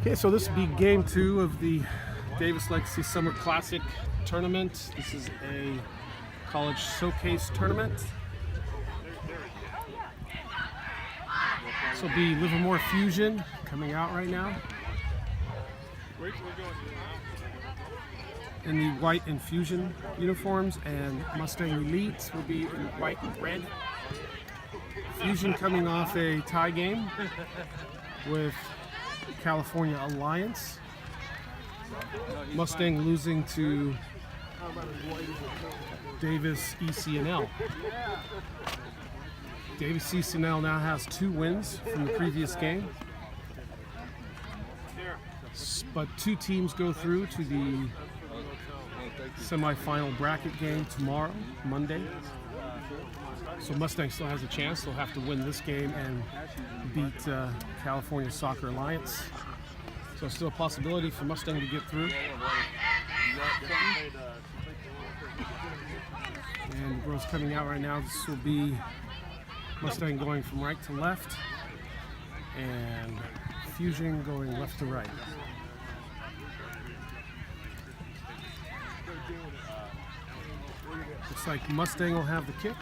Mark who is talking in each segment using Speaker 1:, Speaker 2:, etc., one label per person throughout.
Speaker 1: Okay, so this will be game 2 of the Davis Legacy Summer Classic tournament. This is a college showcase tournament. This will be Livermore Fusion coming out right now in the white and Fusion uniforms, and Mustang Elites will be in white and red. Fusion coming off a tie game with California Alliance. Mustang losing to Davis ECNL. Davis ECNL now has 2 wins from the previous game, but 2 teams go through to the semifinal bracket game tomorrow, Monday. So Mustang still has a chance. They'll have to win this game and beat California Soccer Alliance. So still a possibility for Mustang to get through. And the girls coming out right now. This will be Mustang going from right to left and Fusion going left to right. Looks like Mustang will have the kick.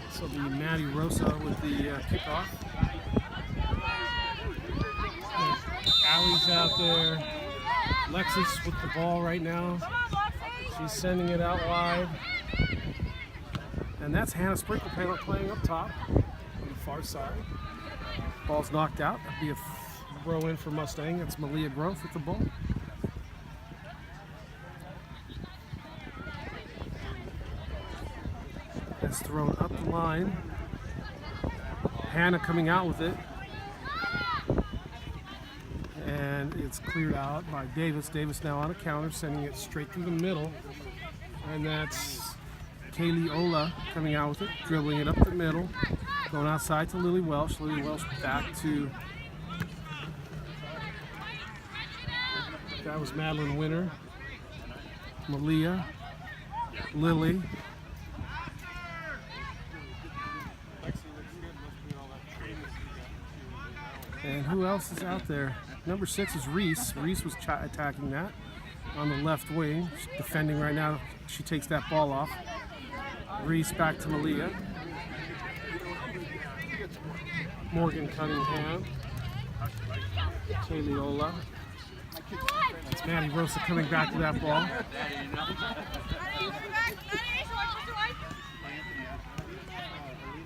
Speaker 1: This will be Maddie Rosa with the kickoff. Allie's out there. Lexus with the ball right now. She's sending it out wide. And that's Hannah Sprinkle playing up top on the far side. Ball's knocked out. That'll be a throw in for Mustang. That's Malia Grove with the ball. That's thrown up the line. Hannah coming out with it. And it's cleared out by Davis. Davis now on a counter, sending it straight through the middle. And that's Kaylee Ola coming out with it, dribbling it up the middle. Going outside to Lily Welsh. Lily Welsh back to... That was Madeline Winter. Malia. Lily. And who else is out there? Number 6 is Reese. Reese was attacking that on the left wing. She's defending right now. She takes that ball off. Reese back to Malia. Morgan Cunningham. Kaylee Ola. It's Maddie Rosa coming back to that ball.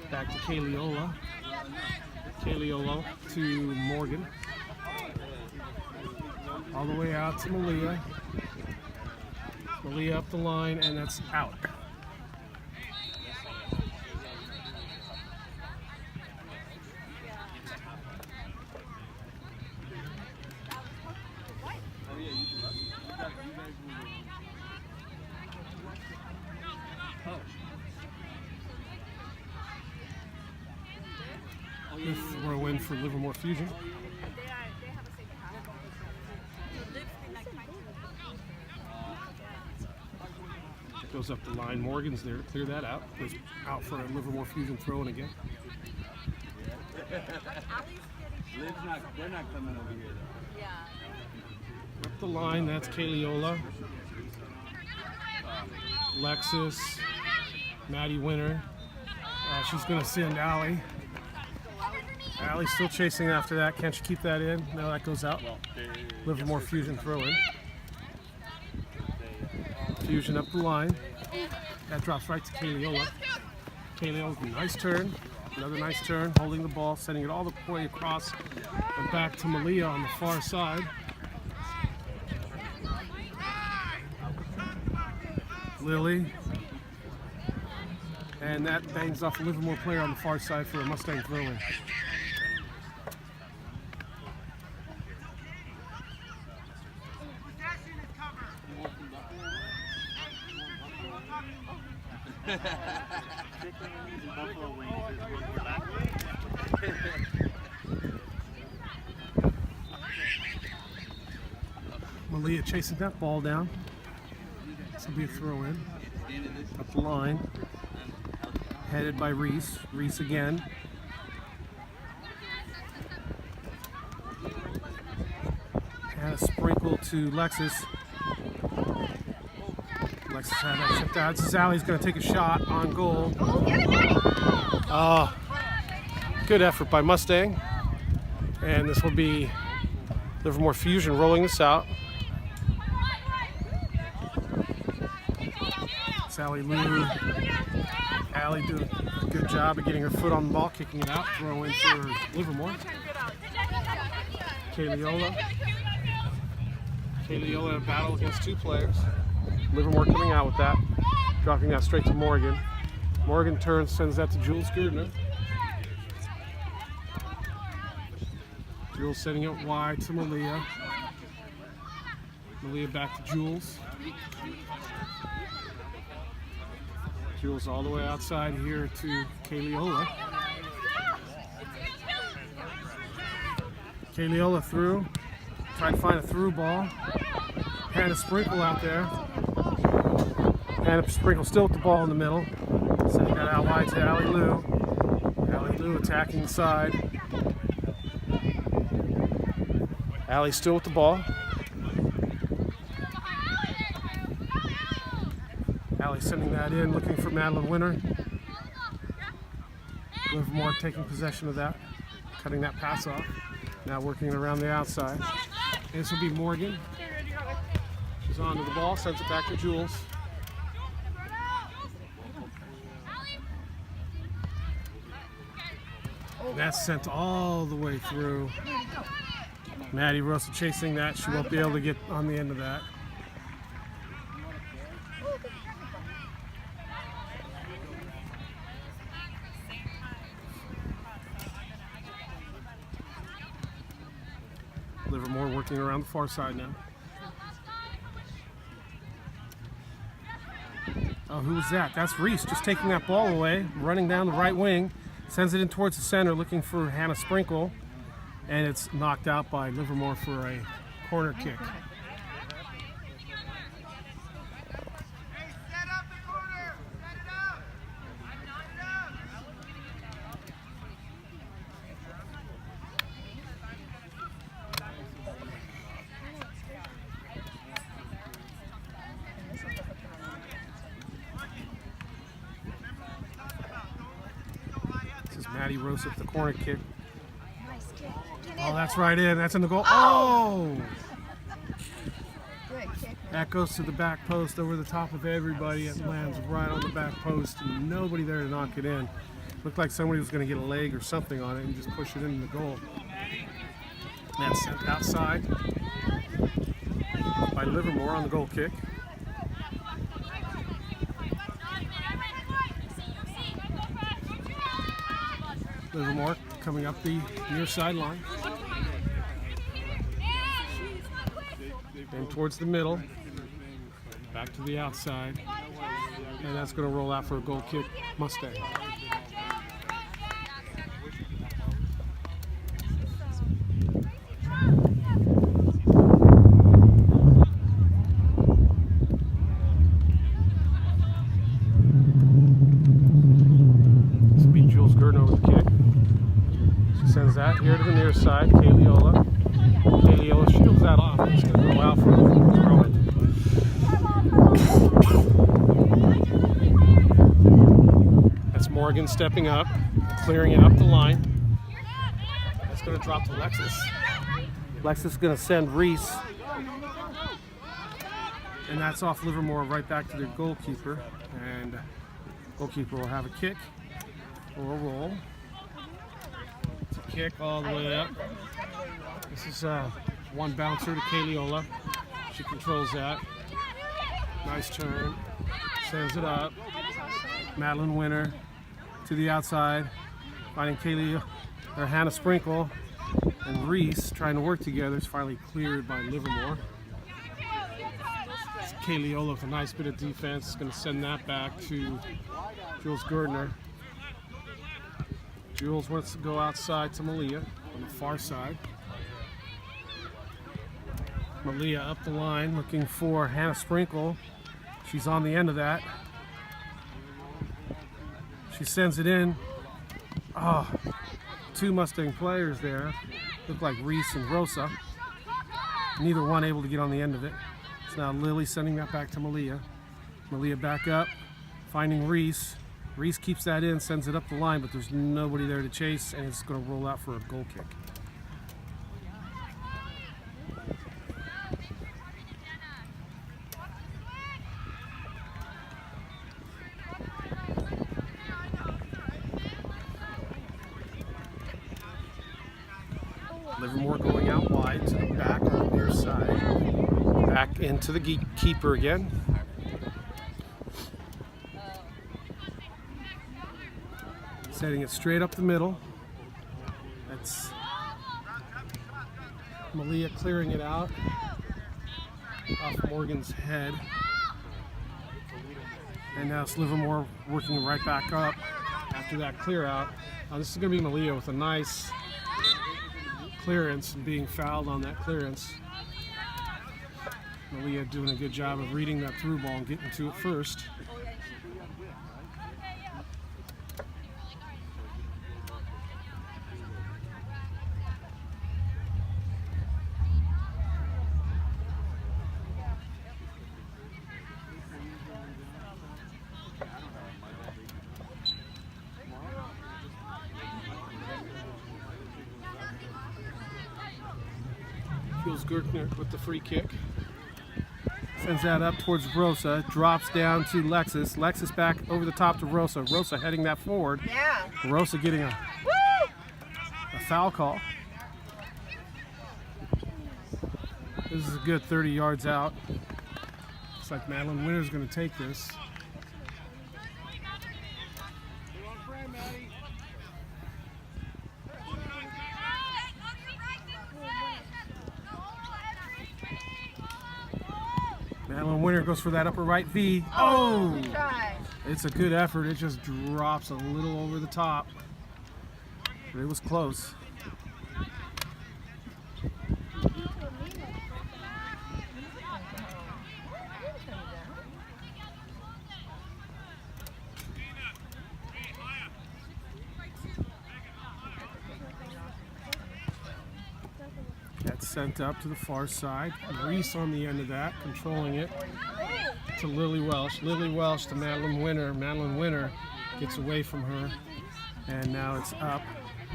Speaker 1: Back to Kaylee Ola. Kaylee Ola to Morgan. All the way out to Malia. Malia up the line, and that's out. Throw in for Livermore Fusion. Goes up the line. Morgan's there to clear that out. Goes out for a Livermore Fusion throw in again.
Speaker 2: They're not coming over here though.
Speaker 1: Yeah. Up the line, that's Kaylee Ola. Lexus. Maddie Winter. She's going to send Allie. Allie's still chasing after that. Can't she keep that in? No, that goes out. Livermore Fusion throw in. Fusion up the line. That drops right to Kaylee Ola. Kaylee Ola, nice turn. Another nice turn, holding the ball, sending it all the way across and back to Malia on the far side. Lily. And that bangs off a Livermore player on the far side for a Mustang throw in. Malia chasing that ball down. This will be a throw in. Up the line. headed by Reese. Reese again. And a sprinkle to Lexus. Lexus had that chipped out. Sally's going to take a shot on goal. Good effort by Mustang. And this will be Livermore Fusion rolling this out. Sally Lou. Allie doing a good job of getting her foot on the ball, kicking it out, throwing for Livermore. Kayleola. Kayleola battle against two players. Livermore coming out with that, dropping that straight to Morgan. Morgan turns, sends that to Jules Girdner. Jules setting it wide to Malia. Malia back to Jules. Jules all the way outside here to Kayleola. Kayleola through. Tried to find a through ball. Had a sprinkle out there. And a sprinkle still with the ball in the middle. Sending that out wide to Allie Lou. Allie Lou attacking the side. Allie still with the ball. Allie sending that in, looking for Madeline Winter. Livermore taking possession of that, cutting that pass off. Now working around the outside. This will be Morgan. She's onto the ball, sends it back to Jules. That's sent all the way through. Maddie Rosa chasing that. She won't be able to get on the end of that. Livermore working around the far side now. Oh, who was that? That's Reese just taking that ball away, running down the right wing, sends it in towards the center, looking for Hannah Sprinkle, and it's knocked out by Livermore for a corner kick. Maddie Rose at the corner kick. Oh, that's right in. That's in the goal. Oh! That goes to the back post over the top of everybody. It lands right on the back post and nobody there to knock it in. Looked like somebody was going to get a leg or something on it and just push it into the goal. That's sent outside by Livermore on the goal kick. Livermore coming up the near sideline. And towards the middle. Back to the outside. And that's going to roll out for a goal kick, Mustang. This will be Jules Gurdon over the kick. Sends that here to the near side. Kayleola. Kayleola shields that off. It's going to go out for a throw it. That's Morgan stepping up, clearing it up the line. That's going to drop to Lexus. Lexus is going to send Reese. And that's off Livermore right back to their goalkeeper. And goalkeeper will have a kick or a roll. Kick all the way up. This is one bouncer to Kayleola. She controls that. Nice turn. Sends it up. Madeline Winter to the outside. Finding Hannah Sprinkle and Reese trying to work together. It's finally cleared by Livermore. Kayleola with a nice bit of defense. Is going to send that back to Jules Gurdner. Jules wants to go outside to Malia on the far side. Malia up the line looking for Hannah Sprinkle. She's on the end of that. She sends it in. Oh, two Mustang players there. Look like Reese and Rosa. Neither one able to get on the end of it. It's now Lily sending that back to Malia. Malia back up, finding Reese. Reese keeps that in, sends it up the line, but there's nobody there to chase, and it's going to roll out for a goal kick. Livermore going out wide to the back on the near side. Back into the keeper again. Setting it straight up the middle. That's Malia clearing it out off Morgan's head. And now it's Livermore working right back up after that clear out. This is going to be Malia with a nice clearance and being fouled on that clearance. Malia doing a good job of reading that through ball and getting to it first. Gertner with the free kick. Sends that up towards Rosa. Drops down to Lexus. Lexus back over the top to Rosa. Rosa heading that forward.
Speaker 3: Yeah.
Speaker 1: Rosa getting a foul call. This is a good 30 yards out. Looks like Madeline Winter's going to take this. Madeline Winter goes for that upper right V. Oh! It's a good effort. It just drops a little over the top. But it was close. That's sent up to the far side. Reese on the end of that, controlling it to Lily Welsh. Lily Welsh to Madeline Winter. Madeline Winter gets away from her, and now it's up.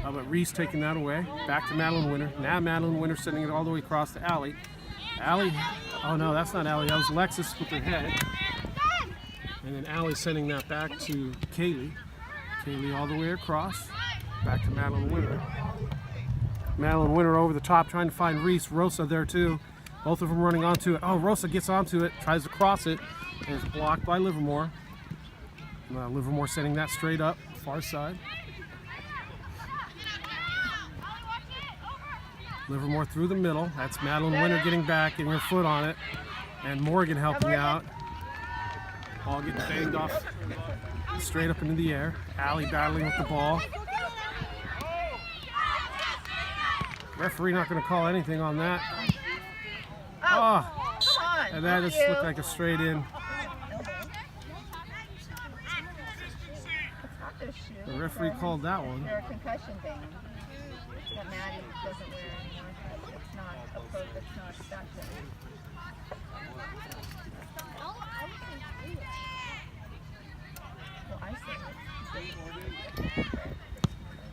Speaker 1: But Reese taking that away. Back to Madeline Winter. Now Madeline Winter sending it all the way across to Allie. Allie, oh no, that's not Allie. That was Lexus with her head. And then Allie sending that back to Kaylee. Kaylee all the way across. Back to Madeline Winter. Madeline Winter over the top trying to find Reese. Rosa there too. Both of them running onto it. Oh, Rosa gets onto it, tries to cross it, and it's blocked by Livermore. Livermore sending that straight up, far side. Livermore through the middle. That's Madeline Winter getting back, getting her foot on it. And Morgan helping out. Ball getting banged off straight up into the air. Allie battling with the ball. Referee not going to call anything on that. Oh, and that just looked like a straight in. The referee called that one.
Speaker 3: They're a concussion band that Maddie doesn't wear anymore. It's not a probe, it's not effective. Well, I say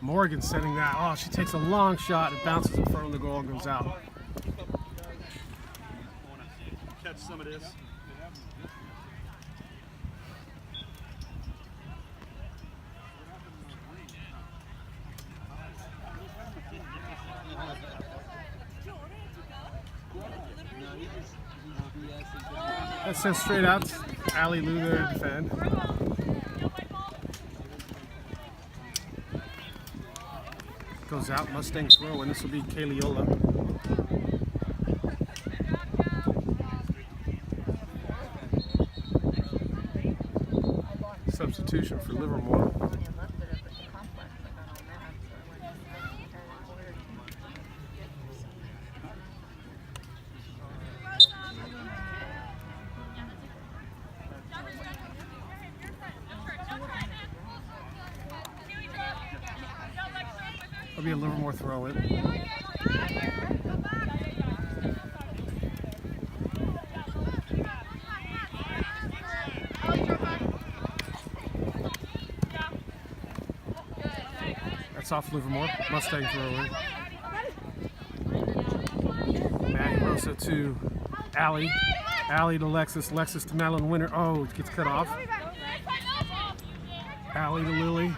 Speaker 1: Morgan sending that. Oh, she takes a long shot. It bounces in front of the goal and goes out.
Speaker 4: Catch some of this.
Speaker 1: That sent straight out. Allie Lou there to defend. Goes out, Mustang throw, and this will be Kaliola. Substitution for Livermore. It'll be a Livermore throw in. That's off Livermore. Mustang throw in. Maddie Rosa to Allie. Allie to Lexus. Lexus to Madeline Winter. Oh, it gets cut off. Allie to Lily.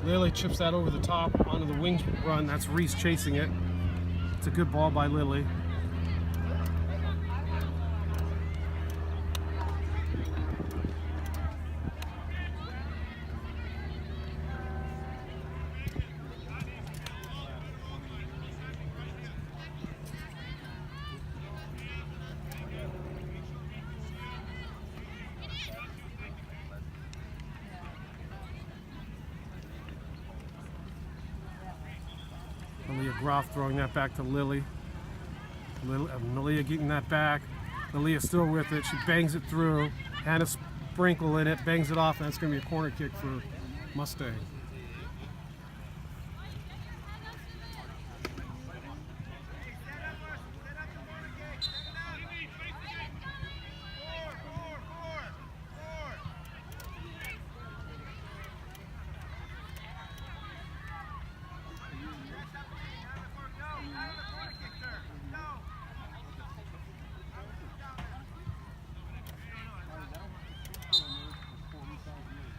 Speaker 1: Lily chips that over the top onto the wings run. That's Reese chasing it. It's a good ball by Lily. Malia Groff throwing that back to Lily. Malia getting that back. Malia still with it. She bangs it through. Hannah Sprinkle in it, bangs it off, and that's going to be a corner kick for Mustang.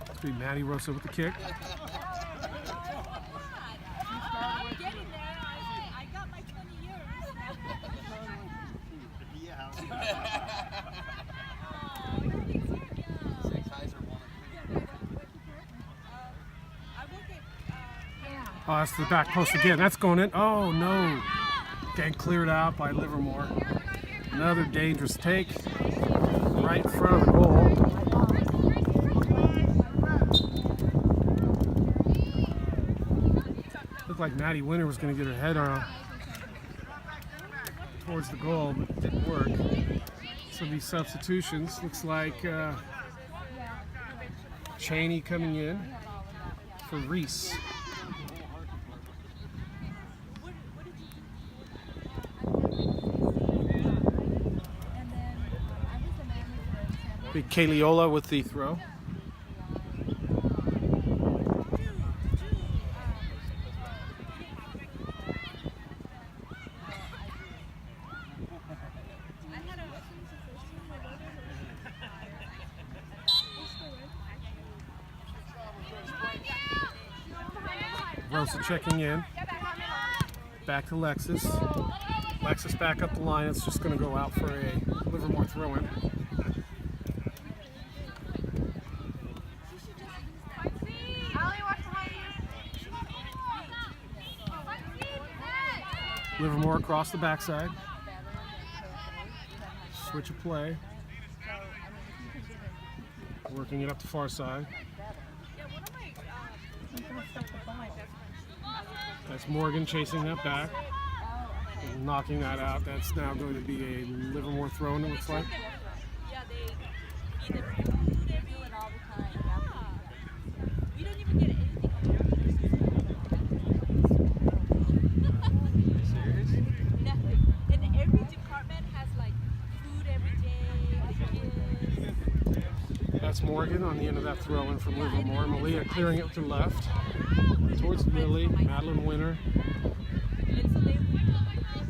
Speaker 1: It's going to be Maddie Rosa with the kick.
Speaker 5: Getting there. I got my 20 years.
Speaker 1: Oh, that's the back post again. That's going in. Oh, no. Getting cleared out by Livermore. Another dangerous take right in front of the goal. Looked like Maddie Winter was going to get her head on towards the goal, but it didn't work. So these substitutions, looks like Cheney coming in for Reese. Big Kayleola with the throw. Rosa checking in. Back to Lexus. Lexus back up the line. It's just going to go out for a Livermore throw-in. Livermore across the backside. Switch of play. Working it up the far side. That's Morgan chasing that back. And knocking that out. That's now going to be a Livermore throw, it looks like.
Speaker 5: Yeah, they either do it all the time. We don't even get anything on Nothing. And every department has like food every day, kids.
Speaker 1: That's Morgan on the end of that throw in from Livermore. Malia clearing it to the left. Towards Lily, Madeline Winter.
Speaker 5: And so they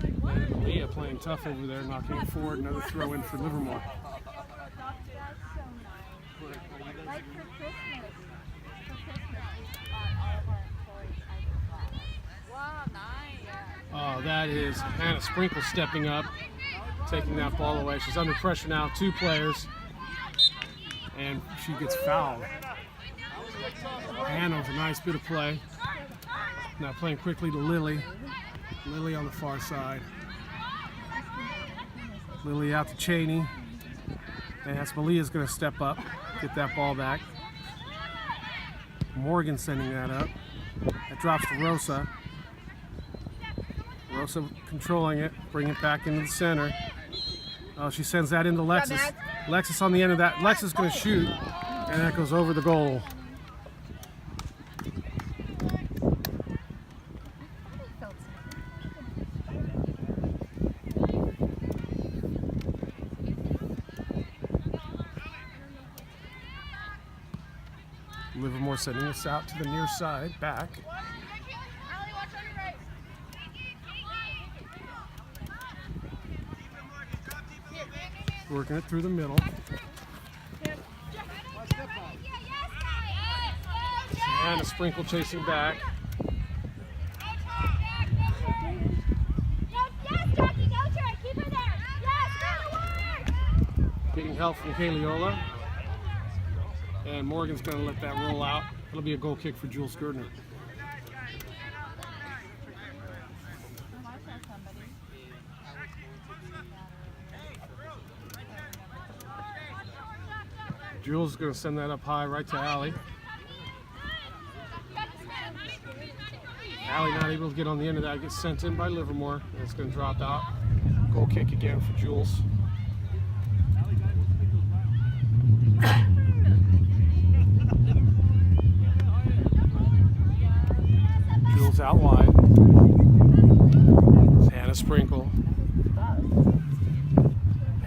Speaker 5: like, what?
Speaker 1: And Malia playing tough over there, knocking it forward. Another throw in for Livermore.
Speaker 3: That's so nice. Like for Christmas. For Christmas, we bought all of our employees ice cream.
Speaker 5: Wow, nice.
Speaker 1: Oh, that is Hannah Sprinkle stepping up, taking that ball away. She's under pressure now, 2 players, and she gets fouled. Hannah with a nice bit of play. Now playing quickly to Lily. Lily on the far side. Lily out to Cheney. And that's Malia's going to step up, get that ball back. Morgan sending that up. That drops to Rosa. Rosa controlling it, bring it back into the center. Oh, she sends that into Lexus. Lexus on the end of that. Lexus going to shoot, and that goes over the goal. Livermore sending us out to the near side, back. Working it through the middle. And a sprinkle chasing back. Getting help from Kaliola. And Morgan's going to let that roll out. It'll be a goal kick for Jules Gerdner. Jules is going to send that up high right to Allie. Allie not able to get on the end of that. Gets sent in by Livermore. And it's going to drop out. Goal kick again for Jules. Jules out wide. Hannah sprinkle.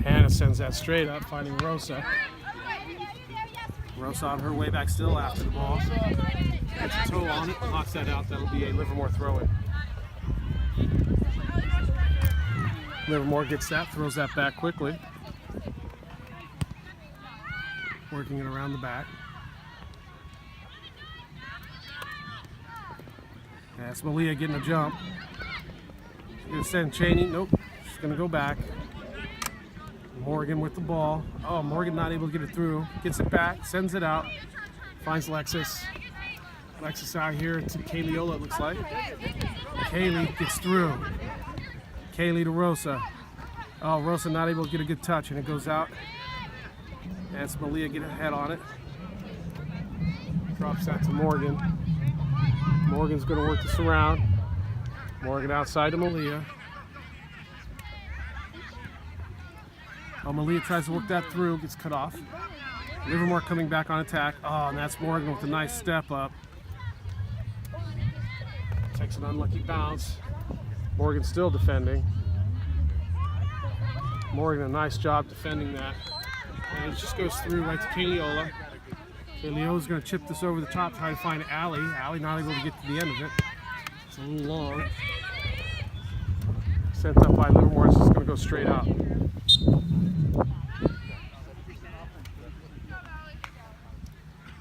Speaker 1: Hannah sends that straight up, finding Rosa. Rosa on her way back still after the ball. Gets a toe on it, knocks that out. That'll be a Livermore throw-in. Livermore gets that, throws that back quickly. Working it around the back. That's Malia getting a jump. She's going to send Cheney. Nope. She's going to go back. Morgan with the ball. Oh, Morgan not able to get it through. Gets it back, sends it out. Finds Lexus. Lexus out here to Kaliola, it looks like. Kaylee gets through. Kaylee to Rosa. Oh, Rosa not able to get a good touch, and it goes out. That's Malia get a head on it. Drops that to Morgan. Morgan's going to work this around. Morgan outside to Malia. Oh, Malia tries to work that through, gets cut off. Livermore coming back on attack. Oh, and that's Morgan with a nice step up. Takes an unlucky bounce. Morgan still defending. Morgan, a nice job defending that. And it just goes through right to Kaliola. Kaliola's going to chip this over the top, try to find Allie. Allie not able to get to the end of it. It's a little long. Sent up by Livermore, it's just going to go straight out.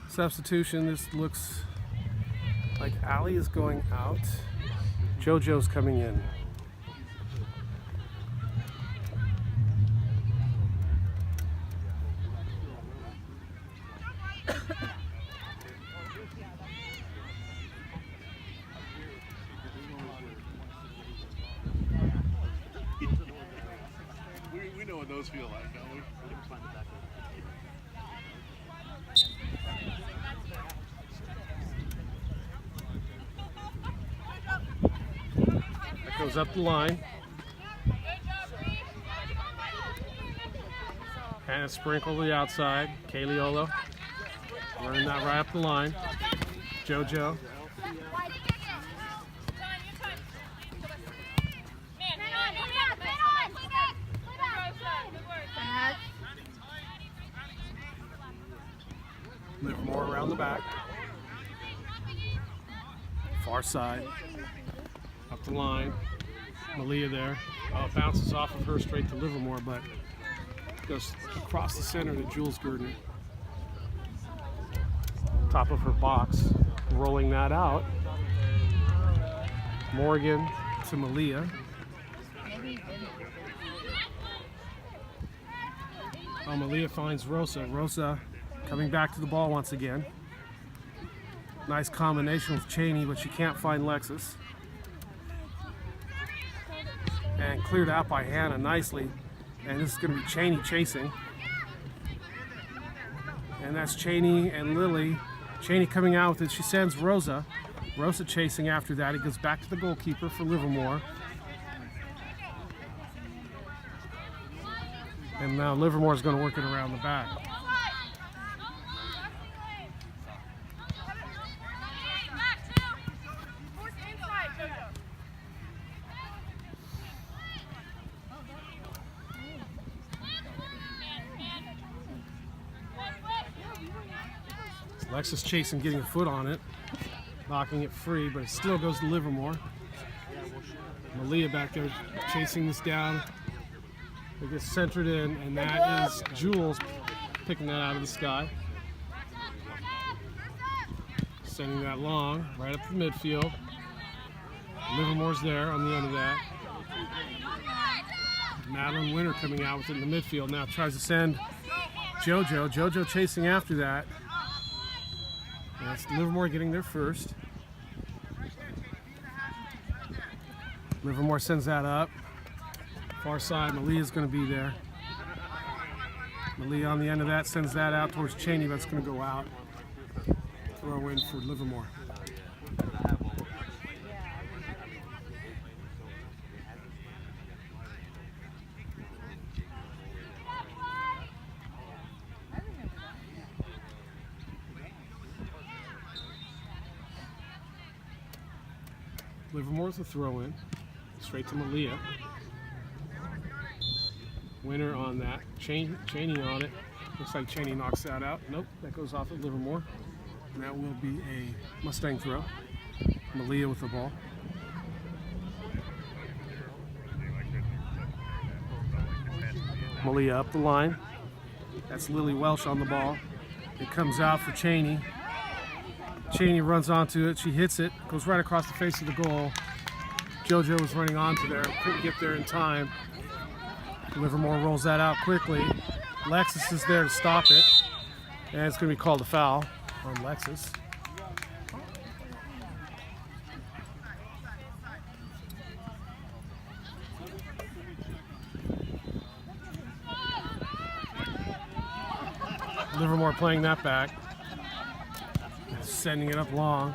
Speaker 1: Substitution, this looks like Allie is going out. JoJo's coming in.
Speaker 4: We know what those feel like, don't we?
Speaker 1: That goes up the line. And a sprinkle to the outside. Kaliola running that right up the line. JoJo. Livermore around the back. Far side. Up the line. Malia there. Oh, it bounces off of her straight to Livermore, but goes across the center to Jules Gerdner. Top of her box. Rolling that out. Morgan to Malia. Oh, Malia finds Rosa. Rosa coming back to the ball once again. Nice combination with Cheney, but she can't find Lexus. And cleared out by Hannah nicely. And this is going to be Cheney chasing. And that's Cheney and Lily. Cheney coming out with it. She sends Rosa. Rosa chasing after that. He goes back to the goalkeeper for Livermore. And now Livermore is going to work it around the back. Alexis chasing, getting a foot on it, knocking it free, but it still goes to Livermore. Malia back there chasing this down. It gets centered in, and that is Jules picking that out of the sky. Sending that long, right up the midfield. Livermore's there on the end of that. Madeline Winter coming out with it in the midfield now, tries to send JoJo. JoJo chasing after that. That's Livermore getting there first. Livermore sends that up. Far side, Malia's going to be there. Malia on the end of that sends that out towards Cheney, but it's going to go out. Throw in for Livermore. Livermore's a throw in, straight to Malia. Winner on that. Cheney on it. Looks like Cheney knocks that out. Nope, that goes off at Livermore. And that will be a Mustang throw. Malia with the ball. Malia up the line. That's Lily Welsh on the ball. It comes out for Cheney. Cheney runs onto it. She hits it. Goes right across the face of the goal. JoJo was running onto there. Couldn't get there in time. Livermore rolls that out quickly. Lexus is there to stop it. And it's going to be called a foul on Lexus. Livermore playing that back. Sending it up long.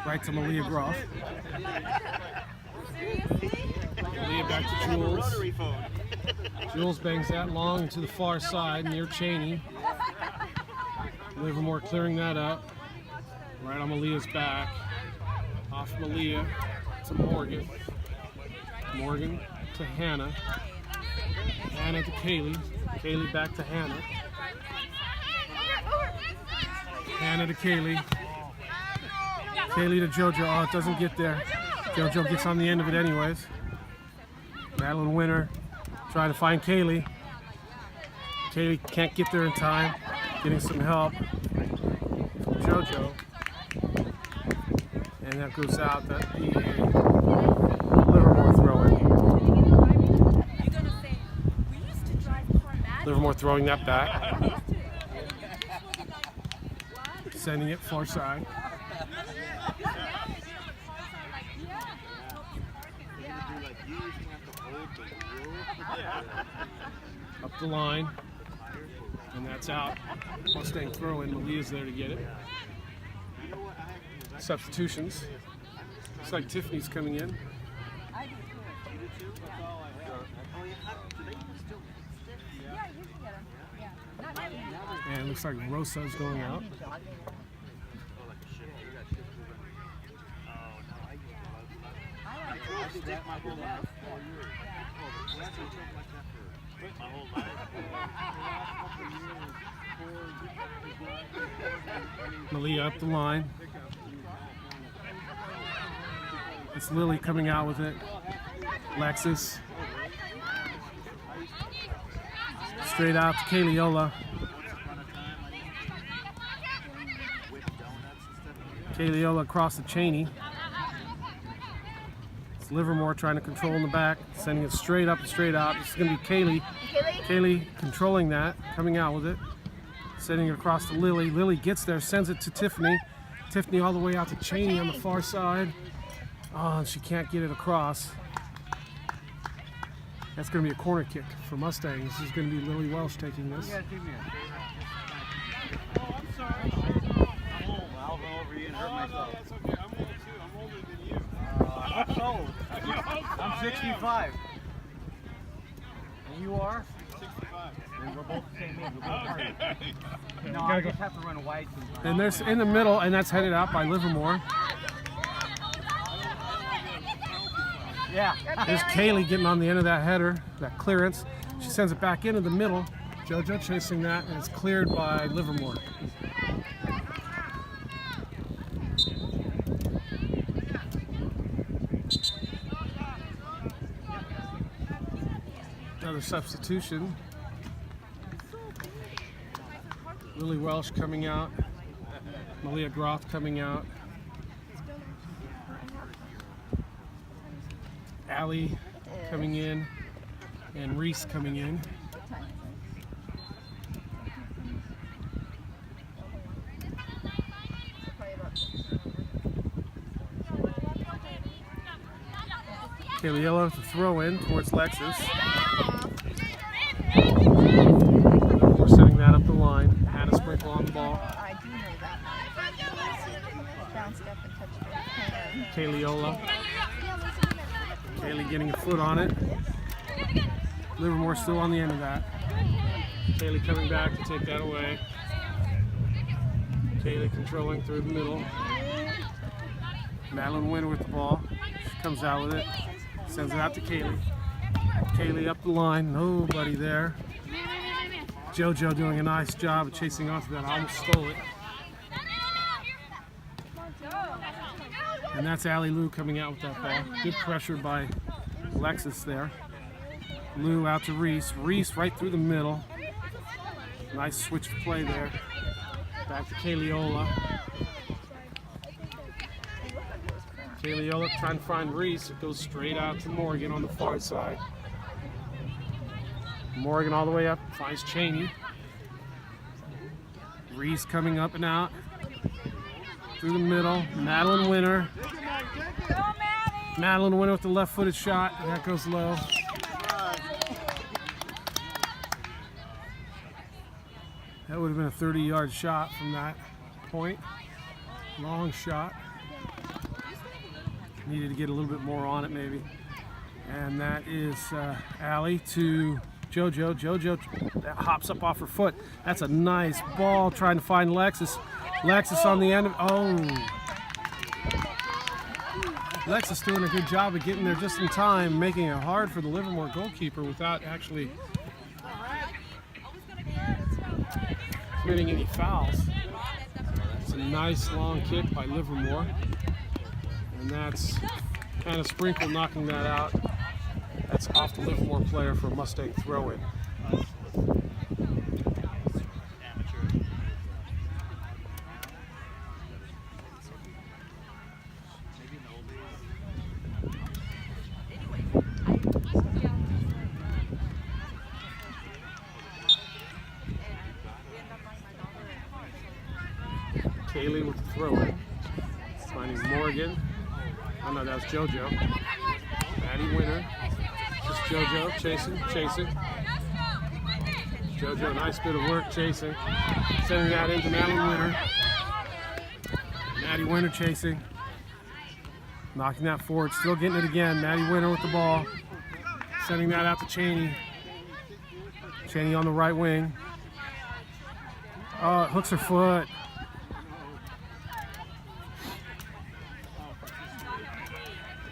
Speaker 1: Right to Malia Groff. Malia back to Jules. Jules bangs that long into the far side near Cheney. Livermore clearing that up. Right on Malia's back. Off Malia to Morgan. Morgan to Hannah. Hannah to Kaylee. Kaylee back to Hannah. Hannah to Kaylee. Kaylee to JoJo. Oh, it doesn't get there. JoJo gets on the end of it anyways. Madeline Winter trying to find Kaylee. Kaylee can't get there in time. Getting some help from JoJo. And that goes out. That be a Livermore throw-in. Livermore throwing that back. Sending it far side. Up the line. And that's out. Mustang throw in. Malia's there to get it. Substitutions. Looks like Tiffany's coming in. And it looks like Rosa's going out. Malia up the line. It's Lily coming out with it. Lexus. Straight out to Kayleola. Kayleola across the Cheney. It's Livermore trying to control in the back, sending it straight up and straight out. This is going to be Kaylee. Kaylee controlling that, coming out with it. Sending it across to Lily. Lily gets there, sends it to Tiffany. Tiffany all the way out to Cheney on the far side. Oh, and she can't get it across. That's going to be a corner kick for Mustang. This is going to be Lily Welsh taking this.
Speaker 2: I'll go over you and hurt myself.
Speaker 1: That's okay. I'm old too. I'm older than you.
Speaker 2: I'm 65. And you are?
Speaker 1: 65.
Speaker 2: And we're both the same age. We're both party. No, I just have to run wide sometimes.
Speaker 1: And there's in the middle, and that's headed out by Livermore.
Speaker 2: Yeah.
Speaker 1: There's Kaylee getting on the end of that header, that clearance. She sends it back into the middle. JoJo chasing that, and it's cleared by Livermore. Another substitution. Lily Welsh coming out. Malia Groth coming out. Allie coming in. And Reese coming in. Kaylee to throw in towards Lexus. We're setting that up the line. Hannah Sprinkle on the ball.
Speaker 3: I do know that. Bounced up and touched her hand.
Speaker 1: Kaylee Kaylee getting a foot on it. Livermore still on the end of that. Kaylee coming back to take that away. Kaylee controlling through the middle. Madeline Winter with the ball. She comes out with it. Sends it out to Kaylee. Kaylee up the line. Nobody there. JoJo doing a nice job of chasing off that. I almost stole it. And that's Allie Lou coming out with that ball. Good pressure by Lexus there. Lou out to Reese. Reese right through the middle. Nice switch of play there. Back to Kaylee. Kaylee trying to find Reese. It goes straight out to Morgan on the far side. Morgan all the way up, finds Cheney. Reese coming up and out. Through the middle, Madeline Winter. Madeline Winter with the left-footed shot. That goes low. That would have been a 30-yard shot from that point. Long shot. Needed to get a little bit more on it maybe. And that is Allie to JoJo. JoJo that hops up off her foot. That's a nice ball trying to find Lexus. Lexus on the end of, Lexus doing a good job of getting there just in time, making it hard for the Livermore goalkeeper without actually committing any fouls. It's a nice long kick by Livermore. And that's kind of Sprinkle knocking that out. That's off the Livermore player for a Mustang throw-in. Kaylee with the throw-in. Finding Morgan. Oh no, that was JoJo. Maddie Winter. Just JoJo chasing. JoJo, nice bit of work chasing. Sending that into Madeline Winter. Maddie Winter chasing. Knocking that forward, still getting it again. Maddie Winter with the ball. Sending that out to Cheney. Cheney on the right wing. Oh, it hooks her foot.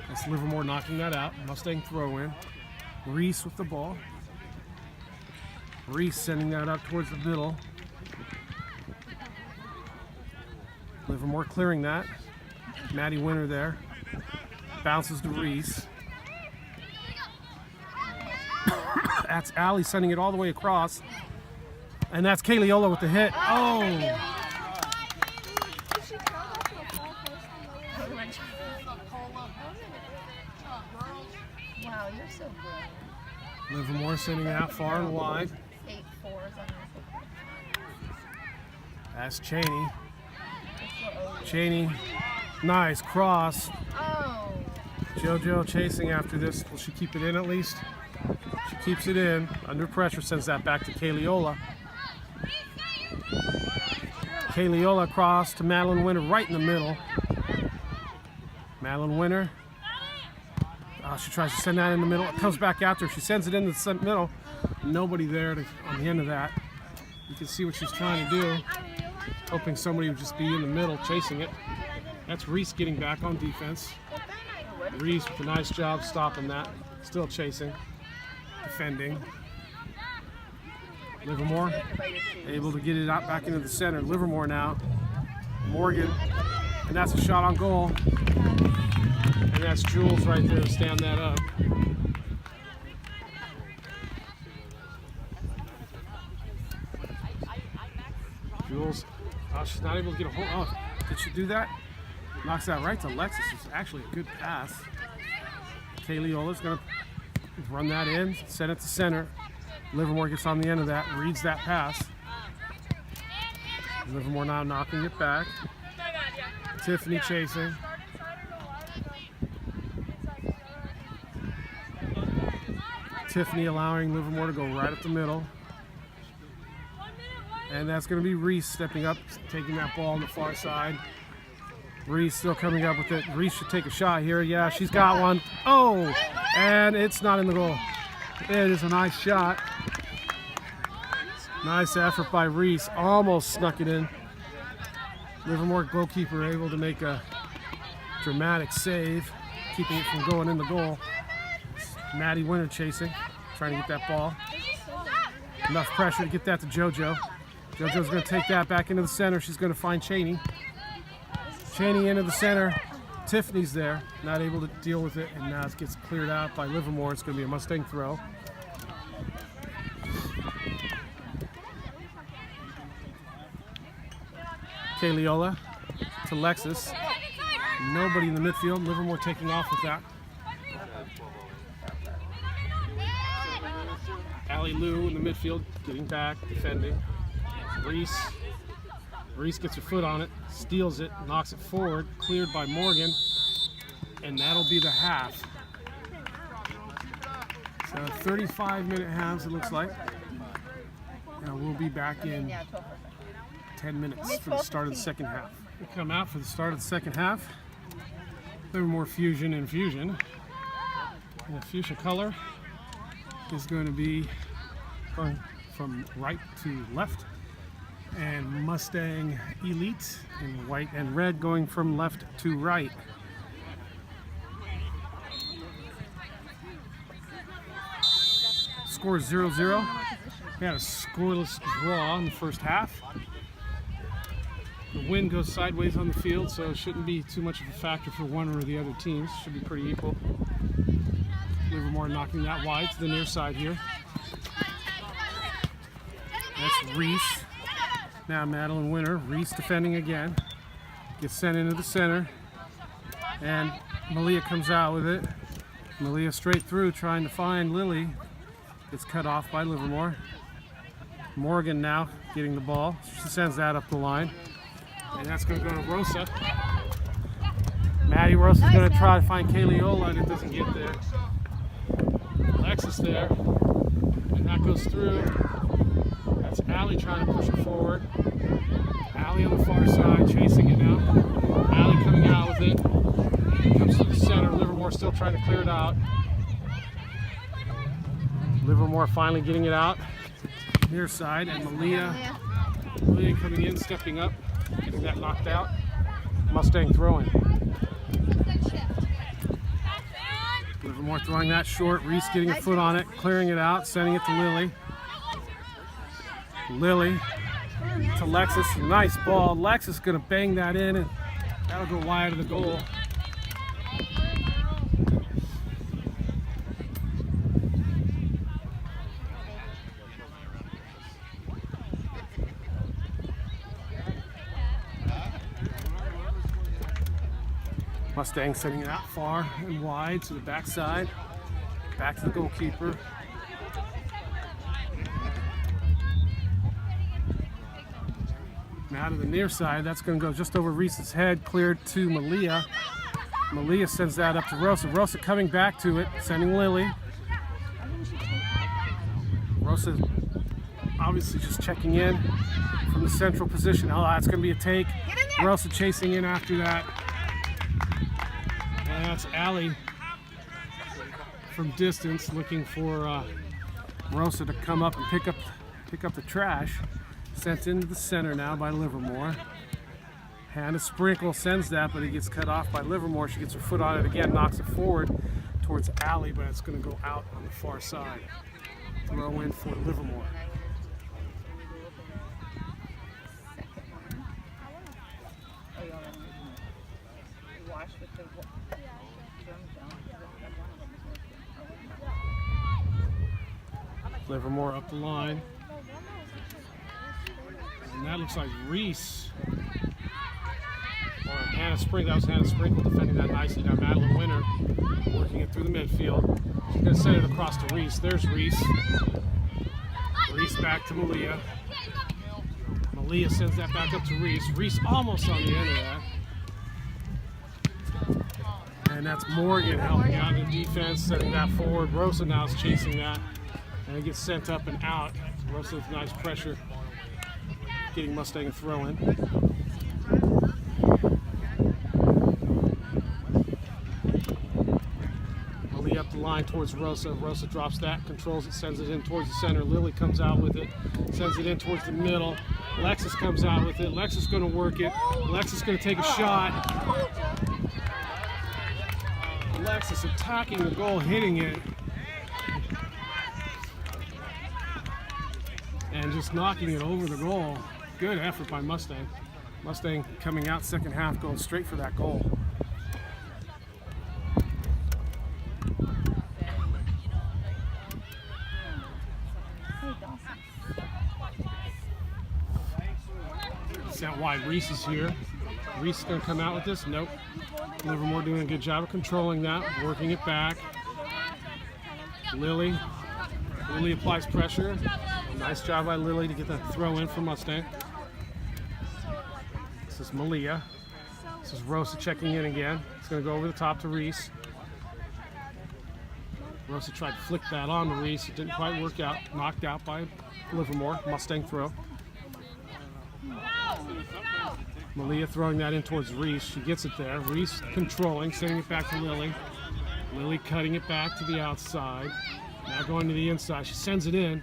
Speaker 1: That's Livermore knocking that out. Mustang throw in. Reese with the ball. Reese sending that up towards the middle. Livermore clearing that. Maddie Winter there. Bounces to Reese. That's Allie sending it all the way across. And that's Kaylee with the hit. Oh!
Speaker 3: Wow, you're so brilliant.
Speaker 1: Livermore sending that far and wide.
Speaker 3: 8 4s on this.
Speaker 1: That's Cheney. Cheney, nice cross.
Speaker 3: Oh.
Speaker 1: JoJo chasing after this. Will she keep it in at least? She keeps it in. Under pressure, sends that back to Kaylee. Kaylee cross to Madeline Winter right in the middle. Madeline Winter. She tries to send that in the middle. It comes back after. She sends it in the middle. Nobody there on the end of that. You can see what she's trying to do. Hoping somebody would just be in the middle chasing it. That's Reese getting back on defense. Reese with a nice job stopping that. Still chasing. Defending. Livermore able to get it out back into the center. Livermore now. Morgan. And that's a shot on goal. And that's Jules right there to stand that up. Jules, she's not able to get a hold. Oh, did she do that? Knocks that right to Lexus. It's actually a good pass. Kaylee Ola's going to run that in, send it to center. Livermore gets on the end of that, reads that pass. Livermore now knocking it back. Tiffany chasing. Tiffany allowing Livermore to go right up the middle. And that's going to be Reese stepping up, taking that ball on the far side. Reese still coming up with it. Reese should take a shot here. Yeah, she's got one. Oh, and it's not in the goal. It is a nice shot. Nice effort by Reese. Almost snuck it in. Livermore goalkeeper able to make a dramatic save, keeping it from going in the goal. Maddie Winter chasing, trying to get that ball. Enough pressure to get that to JoJo. JoJo's going to take that back into the center. She's going to find Cheney. Cheney into the center. Tiffany's there, not able to deal with it, and now it gets cleared out by Livermore. It's going to be a Mustang throw. Kayleola to Lexus. Nobody in the midfield. Livermore taking off with that. Allie Lou in the midfield, getting back, defending. Reese gets her foot on it, steals it, knocks it forward, cleared by Morgan, and that'll be the half. So 35-minute halves, it looks like. And we'll be back in 10 minutes for the start of the second half. We come out for the start of the second half. Livermore Fusion and Fusion. And the fuchsia color is going to be going from right to left. And Mustang Elite in white and red going from left to right. Score 0-0. We had a scoreless draw in the first half. The wind goes sideways on the field, so it shouldn't be too much of a factor for one or the other teams. Should be pretty equal. Livermore knocking that wide to the near side here. That's Reese. Now Madeline Winter, Reese defending again. Gets sent into the center. And Malia comes out with it. Malia straight through trying to find Lily. Gets cut off by Livermore. Morgan now getting the ball. She sends that up the line. And that's going to go to Rosa. Maddie Rosa's going to try to find Kayleola and it doesn't get there. Alexis there. And that goes through. That's Allie trying to push it forward. Allie on the far side, chasing it now. Allie coming out with it. Comes to the center. Livermore still trying to clear it out. Livermore finally getting it out. Near side, and Malia coming in, stepping up, getting that knocked out. Mustang throwing. Livermore throwing that short. Reese getting a foot on it, clearing it out, sending it to Lily. Lily to Lexus. Nice ball. Lexus going to bang that in, and that'll go wide of the goal. Mustang sending it out far and wide to the backside. Back to the goalkeeper. Now to the near side, that's going to go just over Reese's head, cleared to Malia. Malia sends that up to Rosa. Rosa coming back to it, sending Lily. Rosa obviously just checking in from the central position. Oh, that's going to be a take. Rosa chasing in after that. And that's Allie from distance looking for Rosa to come up and pick up the trash. Sent into the center now by Livermore. Hannah Sprinkle sends that, but it gets cut off by Livermore. She gets her foot on it again, knocks it forward towards Allie, but it's going to go out on the far side. Throw in for Livermore. Livermore up the line. And that looks like Reese. Or Hannah Sprinkle. That was Hannah Sprinkle defending that nicely. Now Madeline Winter working it through the midfield. She's going to send it across to Reese. There's Reese. Reese back to Malia. Malia sends that back up to Reese. Reese almost on the end of that. And that's Morgan helping out in defense, setting that forward. Rosa now is chasing that. And it gets sent up and out. Rosa with nice pressure, getting Mustang a throw in. Malia up the line towards Rosa. Rosa drops that, controls it, sends it in towards the center. Lily comes out with it, sends it in towards the middle. Alexis comes out with it. Alexis going to work it. Alexis going to take a shot. Alexis attacking the goal, hitting it. And just knocking it over the goal. Good effort by Mustang. Mustang coming out second half, going straight for that goal. Sent wide. Reese is here. Reese is going to come out with this. Nope. Livermore doing a good job of controlling that, working it back. Lily applies pressure. Nice job by Lily to get that throw in for Mustang. This is Malia. This is Rosa checking in again. It's going to go over the top to Reese. Rosa tried to flick that on to Reese. It didn't quite work out. Knocked out by Livermore. Mustang throw. Malia throwing that in towards Reese. She gets it there. Reese controlling, sending it back to Lily. Lily cutting it back to the outside. Now going to the inside. She sends it in.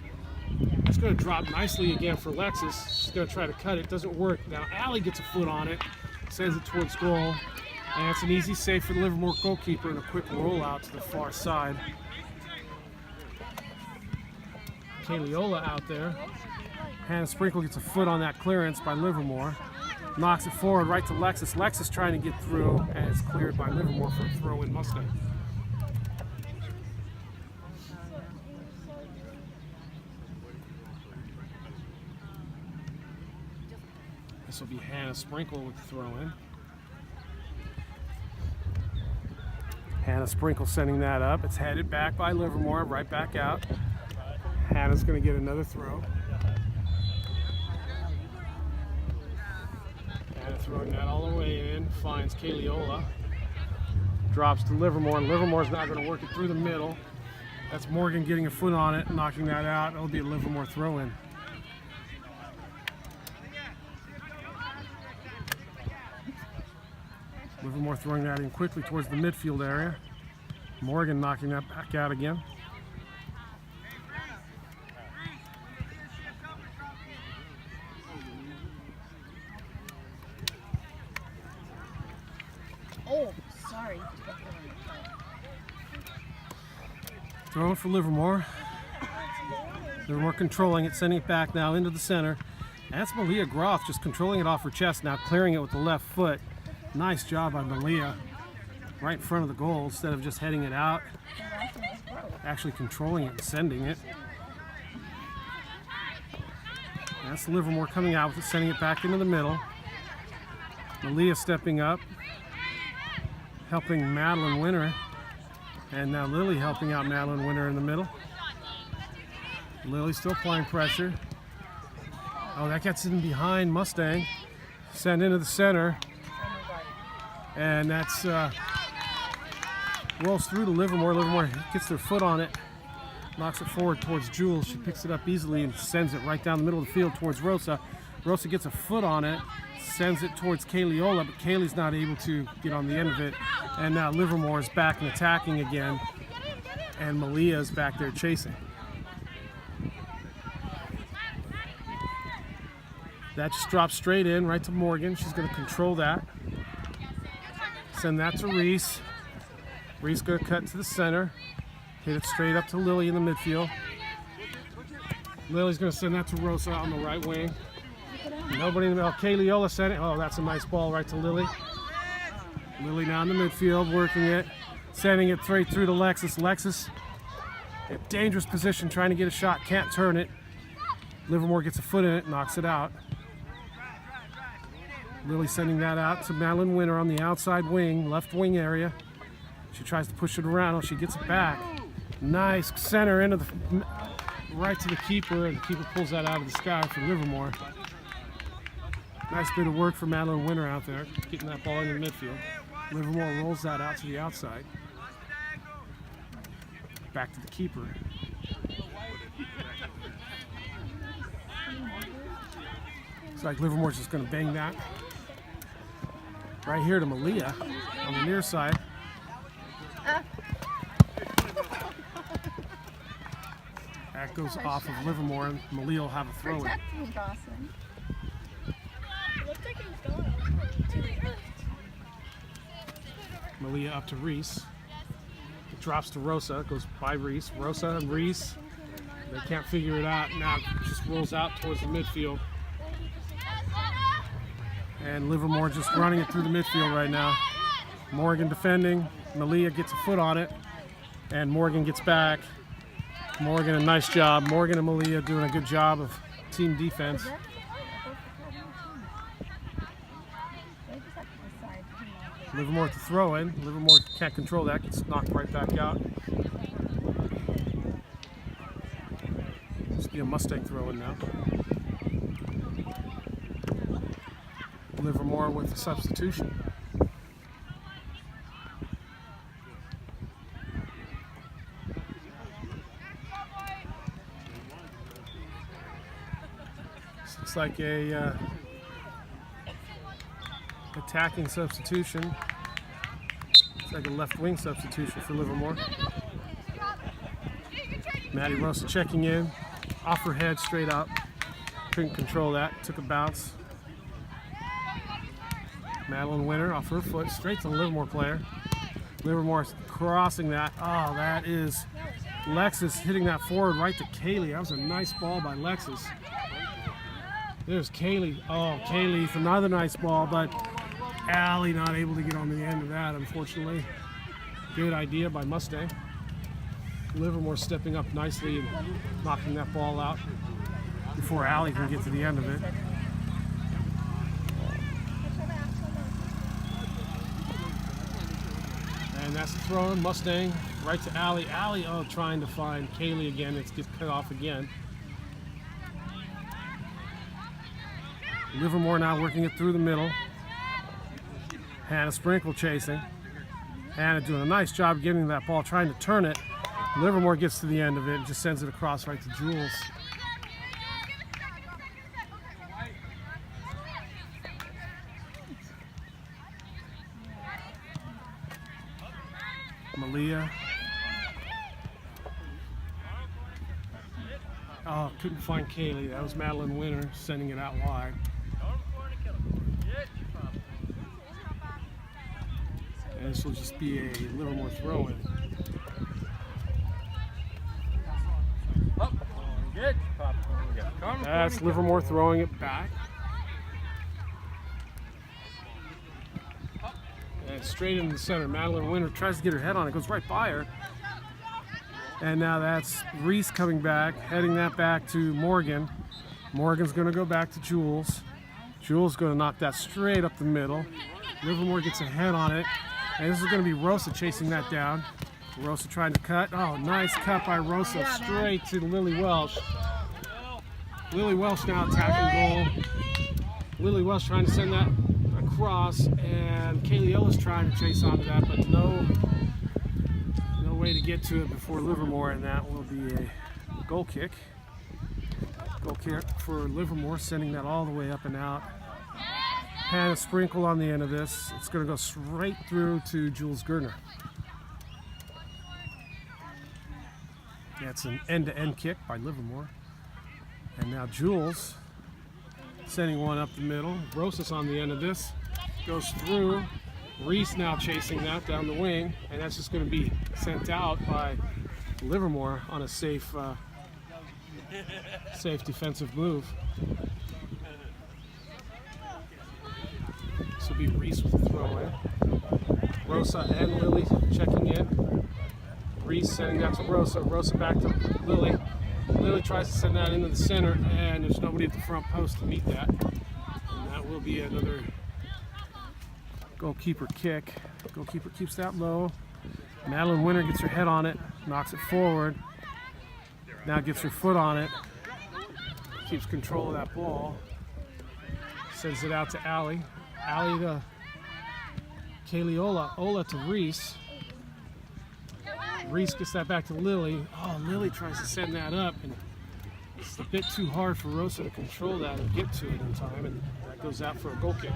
Speaker 1: That's going to drop nicely again for Alexis. She's going to try to cut it. Doesn't work. Now Allie gets a foot on it. Sends it towards goal. And it's an easy save for the Livermore goalkeeper and a quick rollout to the far side. Kaliola out there. Hannah Sprinkle gets a foot on that clearance by Livermore. Knocks it forward right to Lexus. Lexus trying to get through, and it's cleared by Livermore for a throw in Mustang. This will be Hannah Sprinkle with the throw in. Hannah Sprinkle sending that up. It's headed back by Livermore, right back out. Hannah's going to get another throw. Hannah throwing that all the way in, finds Kaliola. Drops to Livermore, and Livermore's not going to work it through the middle. That's Morgan getting a foot on it, knocking that out. It'll be a Livermore throw in. Livermore throwing that in quickly towards the midfield area. Morgan knocking that back out again.
Speaker 3: Oh, sorry.
Speaker 1: Throwing for Livermore. Livermore controlling it, sending it back now into the center. That's Malia Groff just controlling it off her chest now, clearing it with the left foot. Nice job by Malia. Right in front of the goal instead of just heading it out. Actually controlling it and sending it. That's Livermore coming out with it, sending it back into the middle. Malia stepping up, helping Madeline Winter. And now Lily helping out Madeline Winter in the middle. Lily still applying pressure. Oh, that gets in behind Mustang. Send into the center. And that's rolls through to Livermore. Livermore gets their foot on it, knocks it forward towards Jules. She picks it up easily and sends it right down the middle of the field towards Rosa. Rosa gets a foot on it, sends it towards Kaliola, but Kaylee's not able to get on the end of it. And now Livermore is back and attacking again, and Malia is back there chasing. That just drops straight in, right to Morgan. She's going to control that. Send that to Reese. Reese going to cut to the center. Hit it straight up to Lily in the midfield. Lily's going to send that to Rosa on the right wing. Nobody in the middle. Kaliola sent it. Oh, that's a nice ball right to Lily. Lily now in the midfield, working it. Sending it straight through to Lexus. Lexus, a dangerous position, trying to get a shot. Can't turn it. Livermore gets a foot in it, knocks it out. Lily sending that out to Madeline Winter on the outside wing, left wing area. She tries to push it around. Oh, she gets it back. Nice center into the right to the keeper, and the keeper pulls that out of the sky for Livermore. Nice bit of work for Madeline Winter out there, getting that ball into the midfield. Livermore rolls that out to the outside. Back to the keeper. Looks like Livermore's just going to bang that right here to Malia on the near side. That goes off of Livermore, and Malia will have a throw in.
Speaker 3: Protect me, Dawson.
Speaker 5: It looked like it was going. Really early.
Speaker 1: Malia up to Reese. It drops to Rosa, goes by Reese. Rosa and Reese, they can't figure it out. Now it just rolls out towards the midfield. And Livermore just running it through the midfield right now. Morgan defending. Malia gets a foot on it. And Morgan gets back. Morgan, a nice job. Morgan and Malia doing a good job of team defense.
Speaker 3: They just have to decide who.
Speaker 1: Livermore to throw in. Livermore can't control that. Gets knocked right back out. Must be a Mustang throw in now. Livermore with a substitution. Looks like a attacking substitution. It's like a left wing substitution for Livermore. Maddie Rosa checking in, off her head straight up. Couldn't control that, took a bounce. Madeline Winter off her foot, straight to the Livermore player. Livermore crossing that. Oh, that is Lexus hitting that forward right to Kaylee. That was a nice ball by Lexus. There's Kaylee. Oh, Kaylee for another nice ball, but Allie not able to get on the end of that, unfortunately. Good idea by Mustang. Livermore stepping up nicely and knocking that ball out before Allie can get to the end of it. And that's the throw in. Mustang right to Allie. Allie, oh, trying to find Kaylee again. It gets cut off again. Livermore now working it through the middle. Hannah Sprinkle chasing. Hannah doing a nice job getting that ball, trying to turn it. Livermore gets to the end of it and just sends it across right to Jules. Malia. Oh, couldn't find Kaylee. That was Madeline Winter sending it out wide. And this will just be a Livermore throw-in. That's Livermore throwing it back. And straight into the center. Madeline Winter tries to get her head on it. Goes right by her. And now that's Reese coming back, heading that back to Morgan. Morgan's going to go back to Jules. Jules going to knock that straight up the middle. Livermore gets a head on it. And this is going to be Rosa chasing that down. Rosa trying to cut. Oh, nice cut by Rosa straight to Lily Welsh. Lily Welsh now attacking goal. Lily Welsh trying to send that across, and Kaylee Ellis trying to chase onto that, but no way to get to it before Livermore, and that will be a goal kick. Goal kick for Livermore, sending that all the way up and out. Hannah Sprinkle on the end of this. It's going to go straight through to Jules Gardner. That's an end-to-end kick by Livermore. And now Jules sending one up the middle. Rosas on the end of this. Goes through. Reese now chasing that down the wing. And that's just going to be sent out by Livermore on a safe defensive move. This will be Reese with the throw in. Rosa and Lily checking in. Reese sending that to Rosa. Rosa back to Lily. Lily tries to send that into the center, and there's nobody at the front post to meet that. And that will be another Goalkeeper kick. Goalkeeper keeps that low. Madeline Winter gets her head on it, knocks it forward. Now gets her foot on it. Keeps control of that ball. Sends it out to Allie. Allie to Kaylee Ola. Ola to Reese. Reese gets that back to Lily. Oh, Lily tries to send that up, and it's a bit too hard for Rosa to control that and get to it in time, and that goes out for a goal kick.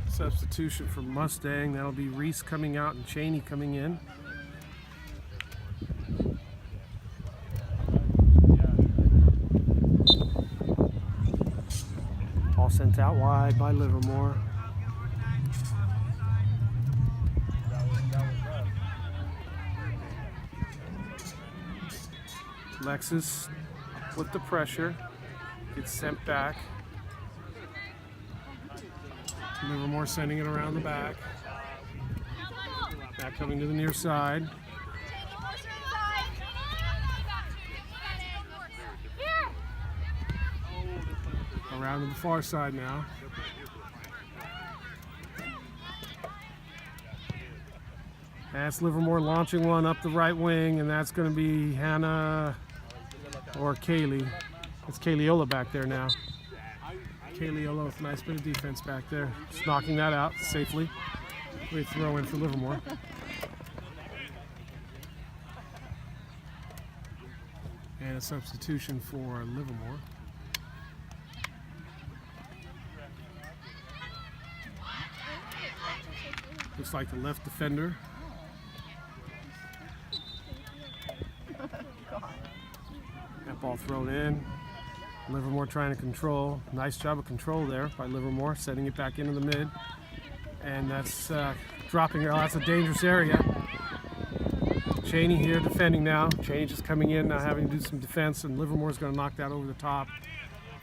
Speaker 1: Substitution for Mustang. That'll be Reese coming out and Cheney coming in. Ball sent out wide by Livermore. Lexus with the pressure gets sent back. Livermore sending it around the back. Back coming to the near side. Around to the far side now. That's Livermore launching one up the right wing, and that's going to be Hannah or Kaylee. It's Kaylee Ola back there now. Kaylee Ola with a nice bit of defense back there. Just knocking that out safely. Great throw in for Livermore. And a substitution for Livermore. Looks like the left defender. That ball thrown in. Livermore trying to control. Nice job of control there by Livermore, setting it back into the mid. And that's dropping her. Oh, that's a dangerous area. Cheney here defending now. Cheney just coming in, now having to do some defense, and Livermore's going to knock that over the top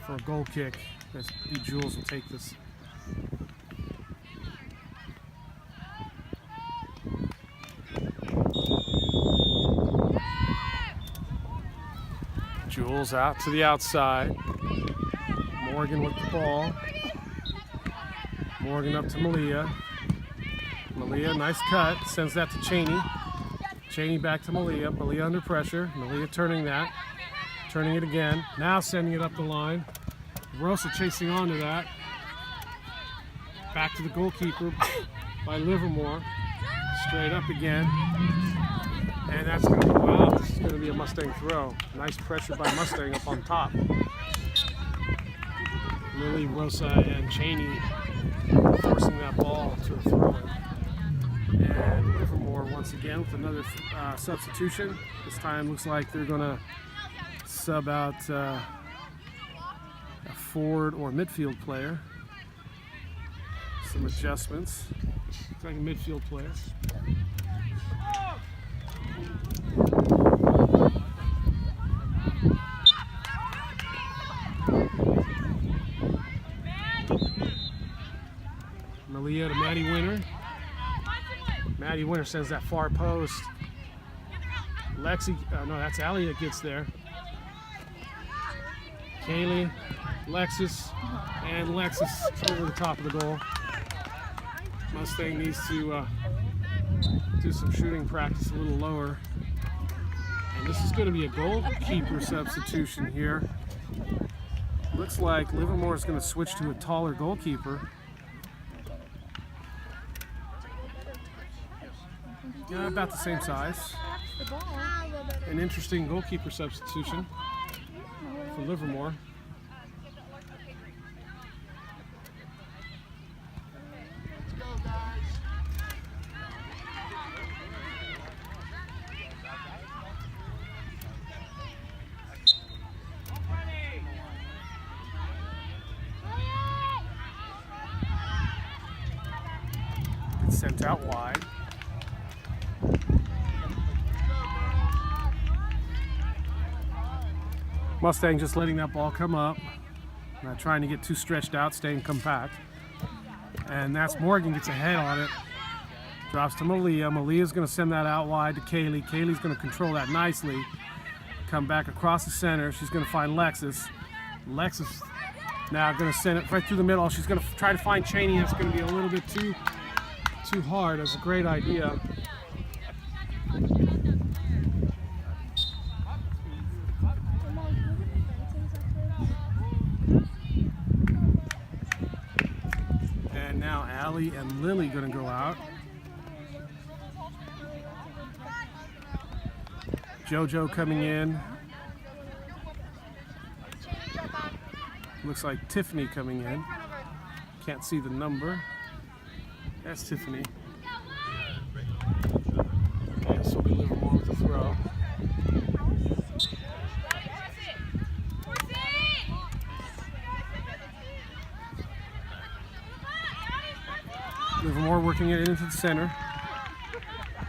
Speaker 1: for a goal kick. That's B. Jules will take this. Jules out to the outside. Morgan with the ball. Morgan up to Malia. Malia, nice cut. Sends that to Cheney. Cheney back to Malia. Malia under pressure. Malia turning that. Turning it again. Now sending it up the line. Rosa chasing onto that. Back to the goalkeeper by Livermore. Straight up again. And that's going to go out. This is going to be a Mustang throw. Nice pressure by Mustang up on top. Lily, Rosa, and Cheney forcing that ball to a throw-in. And Livermore once again with another substitution. This time looks like they're going to sub out a forward or midfield player. Some adjustments. Looks like a midfield player. Malia to Maddie Winter. Maddie Winter sends that far post. Lexi, no, that's Allie that gets there. Kaylee, Lexus, and Lexus over the top of the goal. Mustang needs to do some shooting practice a little lower. And this is going to be a goalkeeper substitution here. Looks like Livermore is going to switch to a taller goalkeeper. Yeah, about the same size. An interesting goalkeeper substitution for Livermore. It's sent out wide. Mustang just letting that ball come up, not trying to get too stretched out, staying compact. And that's Morgan gets a head on it, Drops to Malia. Malia's going to send that out wide to Kaylee. Kaylee's going to control that nicely. Come back across the center. She's going to find Lexus. Lexus now going to send it right through the middle. She's going to try to find Cheney. That's going to be a little bit too hard. That's a great idea. And now Allie and Lily going to go out. JoJo coming in. Looks like Tiffany coming in. Can't see the number. That's Tiffany. And so we Livermore with the throw. Livermore working it into the center.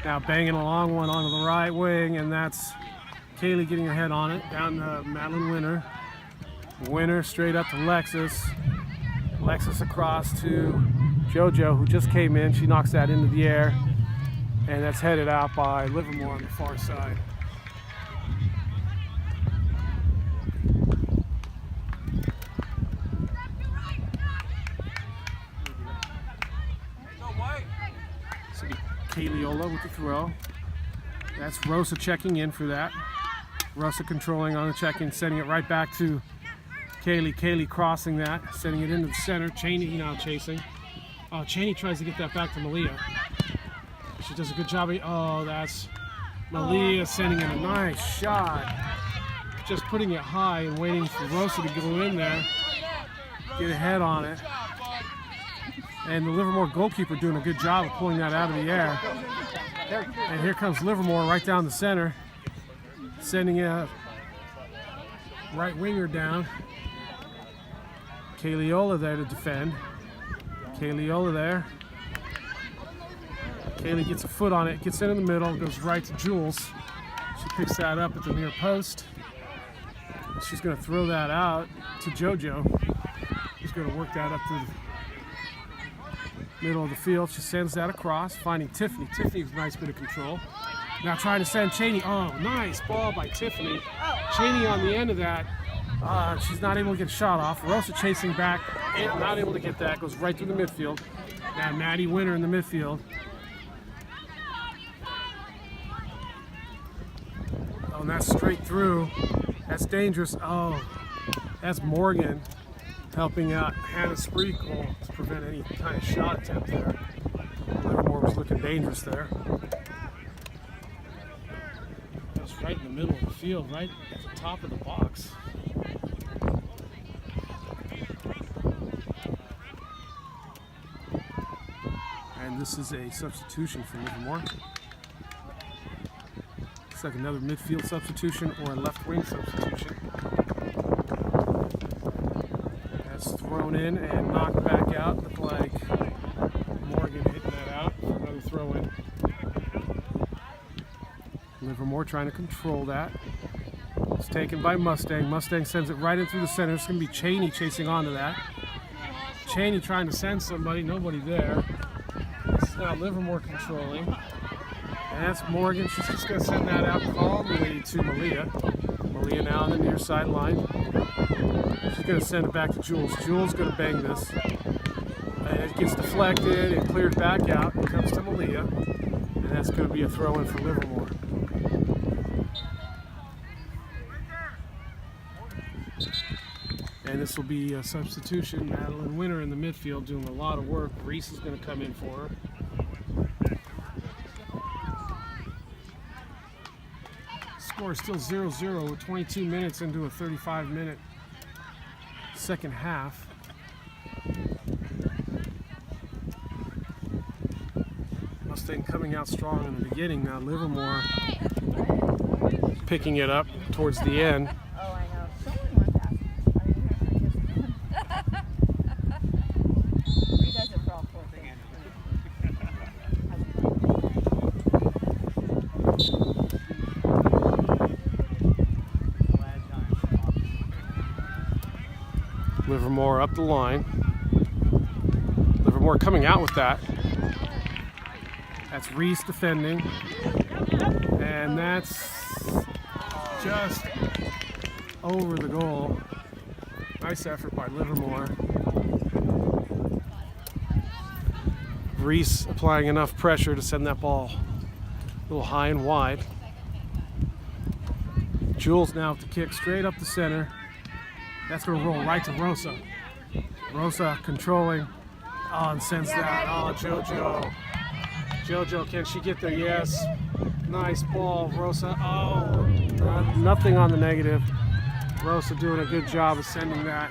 Speaker 1: Now banging a long one onto the right wing, and that's Kaylee getting her head on it. Down to Madeline Winter. Winter straight up to Lexus. Lexus across to JoJo, who just came in. She knocks that into the air, and that's headed out by Livermore on the far side. So Kaylee Ola with the throw. That's Rosa checking in for that. Rosa controlling on the check-in, sending it right back to Kaylee. Kaylee crossing that, sending it into the center. Cheney now chasing. Oh, Cheney tries to get that back to Malia. She does a good job. Oh, that's Malia sending in a nice shot. Just putting it high and waiting for Rosa to go in there, get a head on it. And the Livermore goalkeeper doing a good job of pulling that out of the air. And here comes Livermore right down the center, sending a right winger down. Kaylee Ola there to defend. Kaylee Ola there. Kaylee gets a foot on it, gets it in the middle, goes right to Jules. She picks that up at the near post. She's going to throw that out to JoJo. She's going to work that up to the middle of the field. She sends that across, finding Tiffany. Tiffany's a nice bit of control. Now trying to send Cheney. Oh, nice ball by Tiffany. Cheney on the end of that. She's not able to get a shot off. Rosa chasing back, and not able to get that. Goes right through the midfield. Now Maddie Winter in the midfield. Oh, and that's straight through. That's dangerous. Oh, that's Morgan helping out Hannah Spreekle to prevent any kind of shot attempt there. Livermore was looking dangerous there. That's right in the middle of the field, right at the top of the box. And this is a substitution for Livermore. Looks like another midfield substitution or a left wing substitution. That's thrown in and knocked back out. Looked like Morgan hitting that out for another throw in. Livermore trying to control that. It's taken by Mustang. Mustang sends it right in through the center. It's going to be Cheney chasing onto that. Cheney trying to send somebody. Nobody there. It's now Livermore controlling. And that's Morgan. She's just going to send that out calmly to Malia. Malia now on the near sideline. She's going to send it back to Jules. Jules going to bang this. And it gets deflected and cleared back out. It comes to Malia. And that's going to be a throw in for Livermore. And this will be a substitution. Madeline Winter in the midfield doing a lot of work. Reese is going to come in for her. Score is still 0-0 with 22 minutes into a 35-minute second half. Mustang coming out strong in the beginning. Now Livermore picking it up towards the end.
Speaker 3: Oh, I know. Someone wants to ask. He does it for all four things.
Speaker 1: Livermore up the line. Livermore coming out with that. That's Reese defending. And that's just over the goal. Nice effort by Livermore. Reese applying enough pressure to send that ball a little high and wide. Jules now with the kick straight up the center. That's going to roll right to Rosa. Rosa controlling. Oh, and sends that. Oh, JoJo. JoJo, can she get there? Yes. Nice ball, Rosa. Oh, nothing on the negative. Rosa doing a good job of sending that.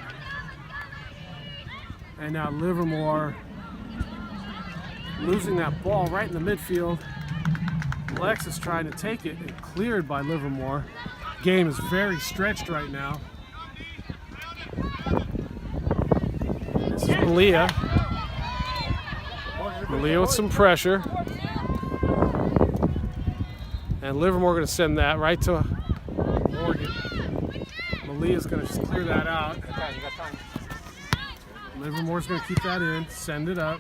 Speaker 1: And now Livermore losing that ball right in the midfield. Alexis trying to take it and cleared by Livermore. Game is very stretched right now. This is Malia. Malia with some pressure. And Livermore going to send that right to Morgan. Malia's going to just clear that out. Livermore's going to keep that in, send it up.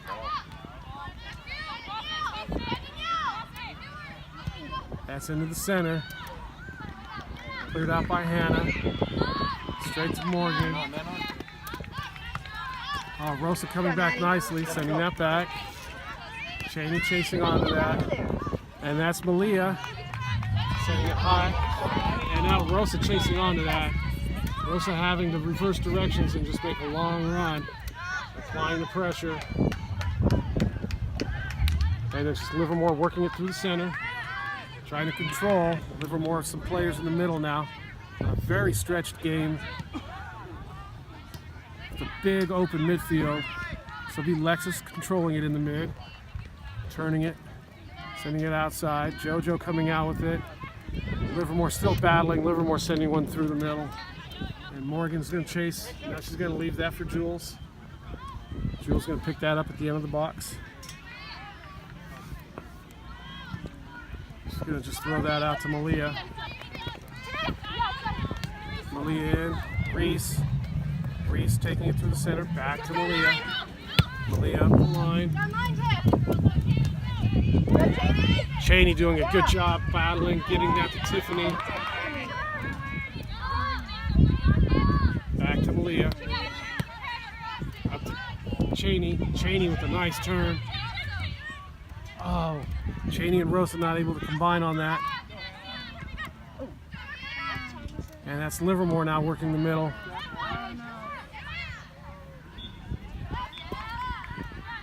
Speaker 1: That's into the center. Cleared out by Hannah. Straight to Morgan. Oh, Rosa coming back nicely, sending that back. Cheney chasing onto that. And that's Malia. Sending it high. And now Rosa chasing onto that. Rosa having to reverse directions and just make a long run. Applying the pressure. And it's just Livermore working it through the center. Trying to control. Livermore, some players in the middle now. A very stretched game. It's a big open midfield. So it'll be Lexus controlling it in the mid. Turning it. Sending it outside. JoJo coming out with it. Livermore still battling. Livermore sending one through the middle. And Morgan's going to chase. Now she's going to leave that for Jules. Jules going to pick that up at the end of the box. She's going to just throw that out to Malia. Malia in. Reese. Reese taking it through the center. Back to Malia. Malia up the line. Cheney doing a good job battling, getting that to Tiffany. Back to Malia. Up to Cheney. Cheney with a nice turn. Oh, Cheney and Rosa not able to combine on that. And that's Livermore now working the middle.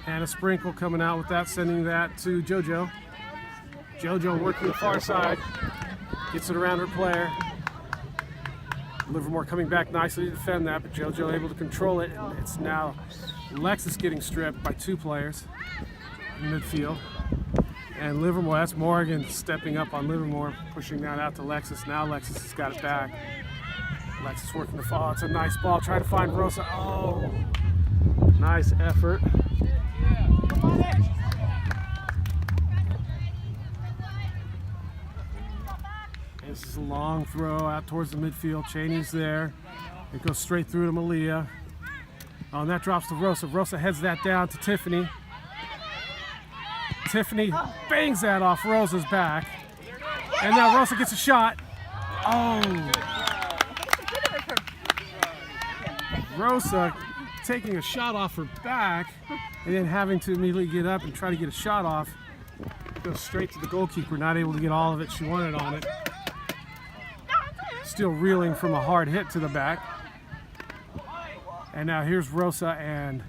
Speaker 1: And a sprinkle coming out with that, sending that to JoJo. JoJo working the far side. Gets it around her player. Livermore coming back nicely to defend that, but JoJo able to control it. And it's now Lexus getting stripped by two players in midfield. And Livermore, that's Morgan stepping up on Livermore, pushing that out to Lexus. Now Lexus has got it back. Lexus working the fall. It's a nice ball. Trying to find Rosa. Oh, nice effort. This is a long throw out towards the midfield. Cheney's there. It goes straight through to Malia. Oh, and that drops to Rosa. Rosa heads that down to Tiffany. Tiffany bangs that off Rosa's back. And now Rosa gets a shot. Oh. Rosa taking a shot off her back and then having to immediately get up and try to get a shot off. Goes straight to the goalkeeper, not able to get all of it she wanted on it. Still reeling from a hard hit to the back. And now here's Rosa, and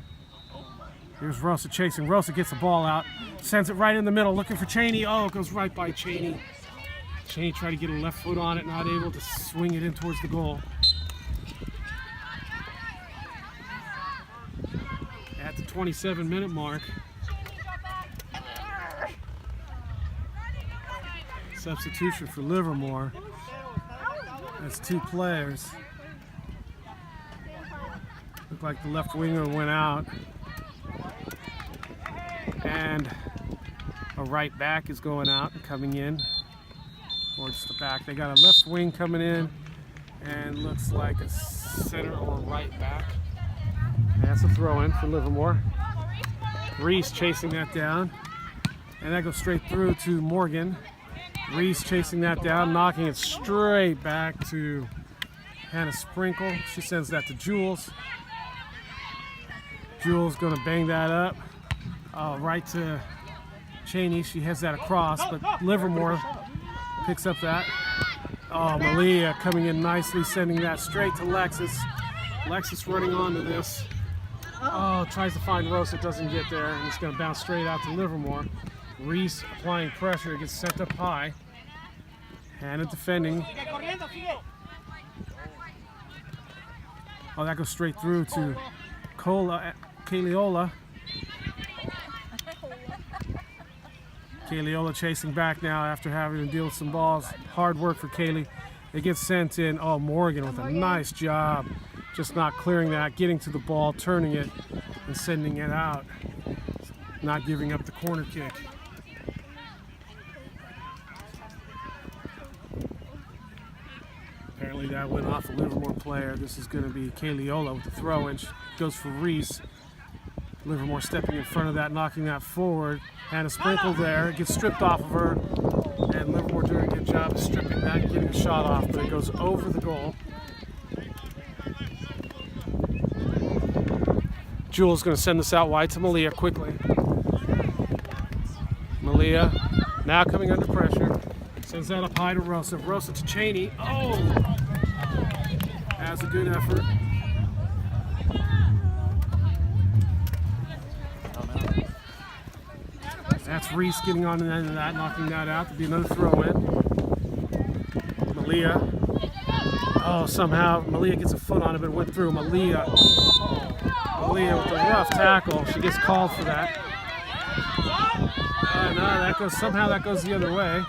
Speaker 1: here's Rosa chasing. Rosa gets the ball out, sends it right in the middle, looking for Cheney. Oh, it goes right by Cheney. Cheney tried to get a left foot on it, not able to swing it in towards the goal. At the 27-minute mark, substitution for Livermore. That's two players. Looked like the left winger went out. And a right back is going out and coming in. Or just the back. They got a left wing coming in and looks like a center or right back. And that's a throw in for Livermore. Reese chasing that down. And that goes straight through to Morgan. Reese chasing that down, knocking it straight back to Hannah Sprinkle. She sends that to Jules. Jules gonna bang that up. Right to Cheney. She heads that across, but Livermore picks up that. Malia coming in nicely, sending that straight to Lexus. Lexus running onto this. Tries to find Rosa, doesn't get there, and it's gonna bounce straight out to Livermore. Reese applying pressure, gets sent up high. Hannah defending. That goes straight through to Kayleola. Kayleola chasing back now after having to deal with some balls. Hard work for Kaylee. It gets sent in. Morgan with a nice job. Just not clearing that, getting to the ball, turning it, and sending it out. Not giving up the corner kick. Apparently that went off a Livermore player. This is going to be Kayleola with the throw-in. Goes for Reese. Livermore stepping in front of that, knocking that forward. Hannah Sprinkle there. It gets stripped off of her. And Livermore doing a good job of stripping that and getting a shot off, but it goes over the goal. Jules going to send this out wide to Malia quickly. Malia now coming under pressure. Sends that up high to Rosa. Rosa to Cheney. Has a good effort. That's Reese getting on the end of that, knocking that out to be another throw-in. Malia. Somehow Malia gets a foot on it, but it went through. Malia with a rough tackle. She gets called for that. No, somehow that goes the other way.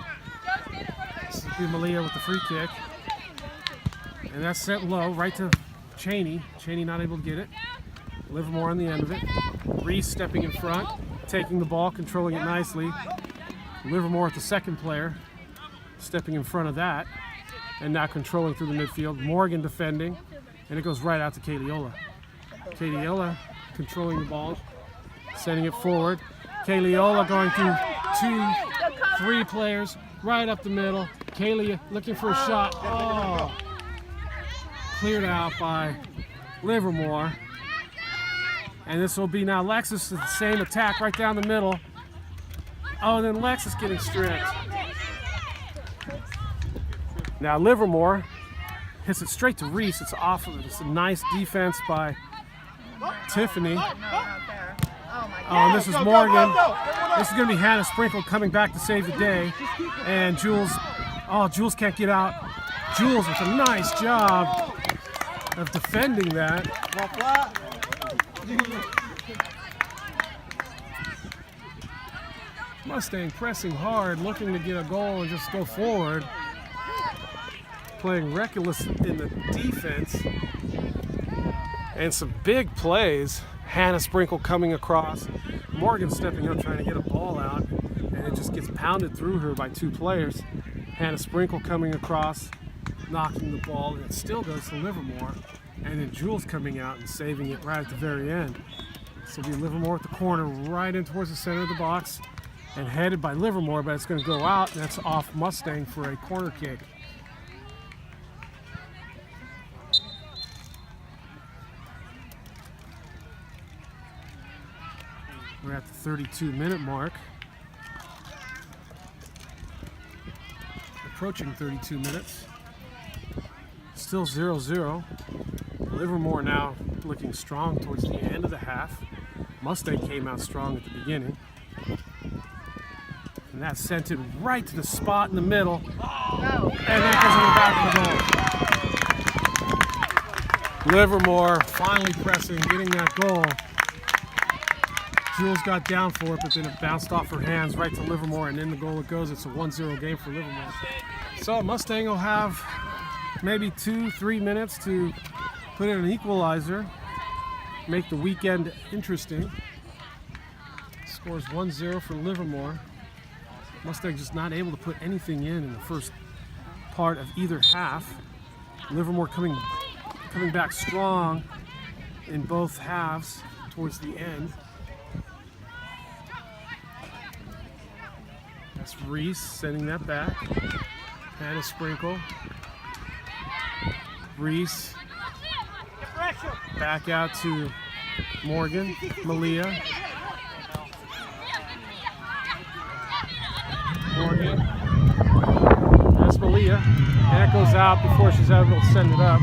Speaker 1: This will be Malia with the free kick. And that's sent low, right to Cheney. Cheney not able to get it. Livermore on the end of it. Reese stepping in front, taking the ball, controlling it nicely. Livermore with the second player, stepping in front of that, and now controlling through the midfield. Morgan defending, and it goes right out to Kayleola. Kayleola controlling the ball, sending it forward. Kayleola going through 2, 3 players, right up the middle. Kaylee looking for a shot. Cleared out by Livermore. And this will be now Lexus, the same attack right down the middle. And then Lexus getting stripped. Now Livermore hits it straight to Reese. It's off of it. It's a nice defense by Tiffany. And this is Morgan. This is going to be Hannah Sprinkle coming back to save the day. And Jules, Jules can't get out. Jules with a nice job of defending that. Mustang pressing hard, looking to get a goal and just go forward. Playing reckless in the defense. And some big plays. Hannah Sprinkle coming across. Morgan stepping up trying to get a ball out. And it just gets pounded through her by 2 players. Hannah Sprinkle coming across, knocking the ball, and it still goes to Livermore. And then Jules coming out and saving it right at the very end. So we Livermore at the corner, right in towards the center of the box, and headed by Livermore, but it's going to go out, and that's off Mustang for a corner kick. We're at the 32-minute mark. Approaching 32 minutes. Still 0-0. Livermore now looking strong towards the end of the half. Mustang came out strong at the beginning. And that sent it right to the spot in the middle. And that goes in the back of the goal. Livermore finally pressing, getting that goal. Jules got down for it, but then it bounced off her hands right to Livermore, and in the goal it goes. It's a 1-0 game for Livermore. So Mustang will have maybe 2-3 minutes to put in an equalizer, make the weekend interesting. Scores 1-0 for Livermore. Mustang just not able to put anything in the first part of either half. Livermore coming back strong in both halves towards the end. Reese sending that back. And a sprinkle. Reese back out to Morgan. Malia. Morgan. That's Malia. And it goes out before she's able to send it up.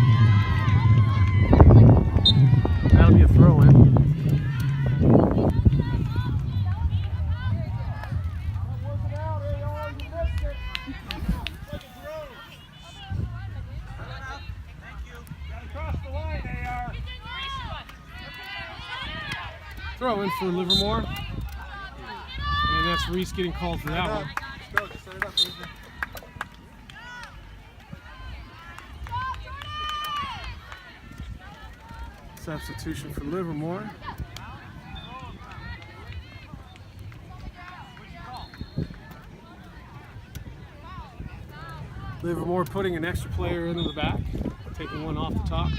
Speaker 1: That'll be a throw-in. Throw in for Livermore. And that's Reese getting called for that one. Substitution for Livermore. Livermore putting an extra player into the back, taking one off the top.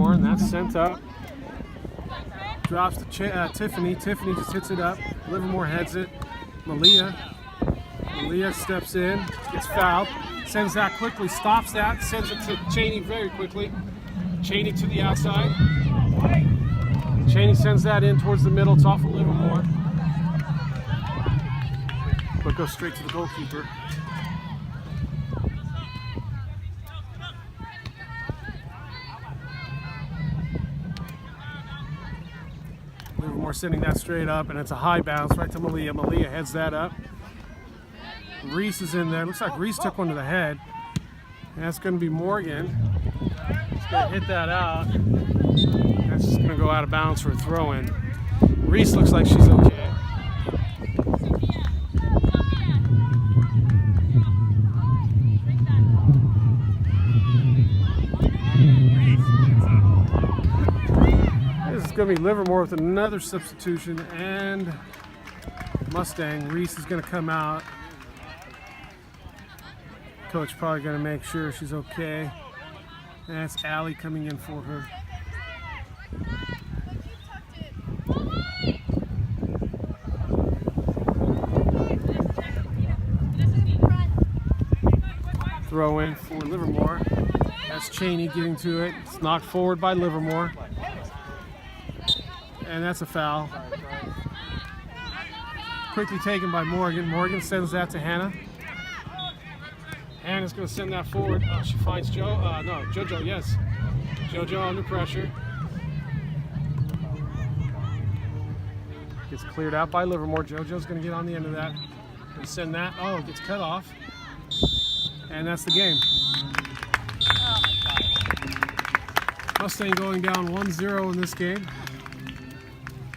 Speaker 1: And that's sent up. Drops to Tiffany. Tiffany just hits it up. Livermore heads it. Malia steps in, gets fouled, sends that quickly, stops that, sends it to Cheney very quickly. Cheney to the outside. Cheney sends that in towards the middle. It's off of Livermore, but goes straight to the goalkeeper. Livermore sending that straight up, and it's a high bounce right to Malia. Malia heads that up. Reese is in there. Looks like Reese took one to the head. And that's going to be Morgan. He's going to hit that out. That's just going to go out of bounds for a throw-in. Reese looks like she's okay. This is going to be Livermore with another substitution and Mustang. Reese is going to come out. Coach probably going to make sure she's okay. And that's Allie coming in for her. Throw in for Livermore. That's Cheney getting to it. It's knocked forward by Livermore. And that's a foul. Quickly taken by Morgan. Morgan sends that to Hannah. Hannah's going to send that forward. She finds JoJo, yes. JoJo under pressure. Gets cleared out by Livermore. JoJo's going to get on the end of that and send that. Oh, it gets cut off. And that's the game. Mustang going down 1-0 in this game.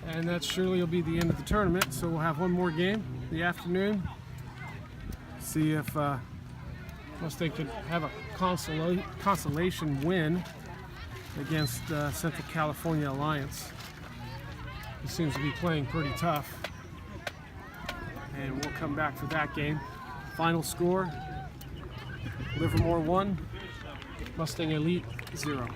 Speaker 1: And that surely will be the end of the tournament. So we'll have one more game in the afternoon. See if Mustang could have a consolation win against Central California Alliance. He seems to be playing pretty tough. And we'll come back for that game. Final score, Livermore 1, Mustang Elite 0.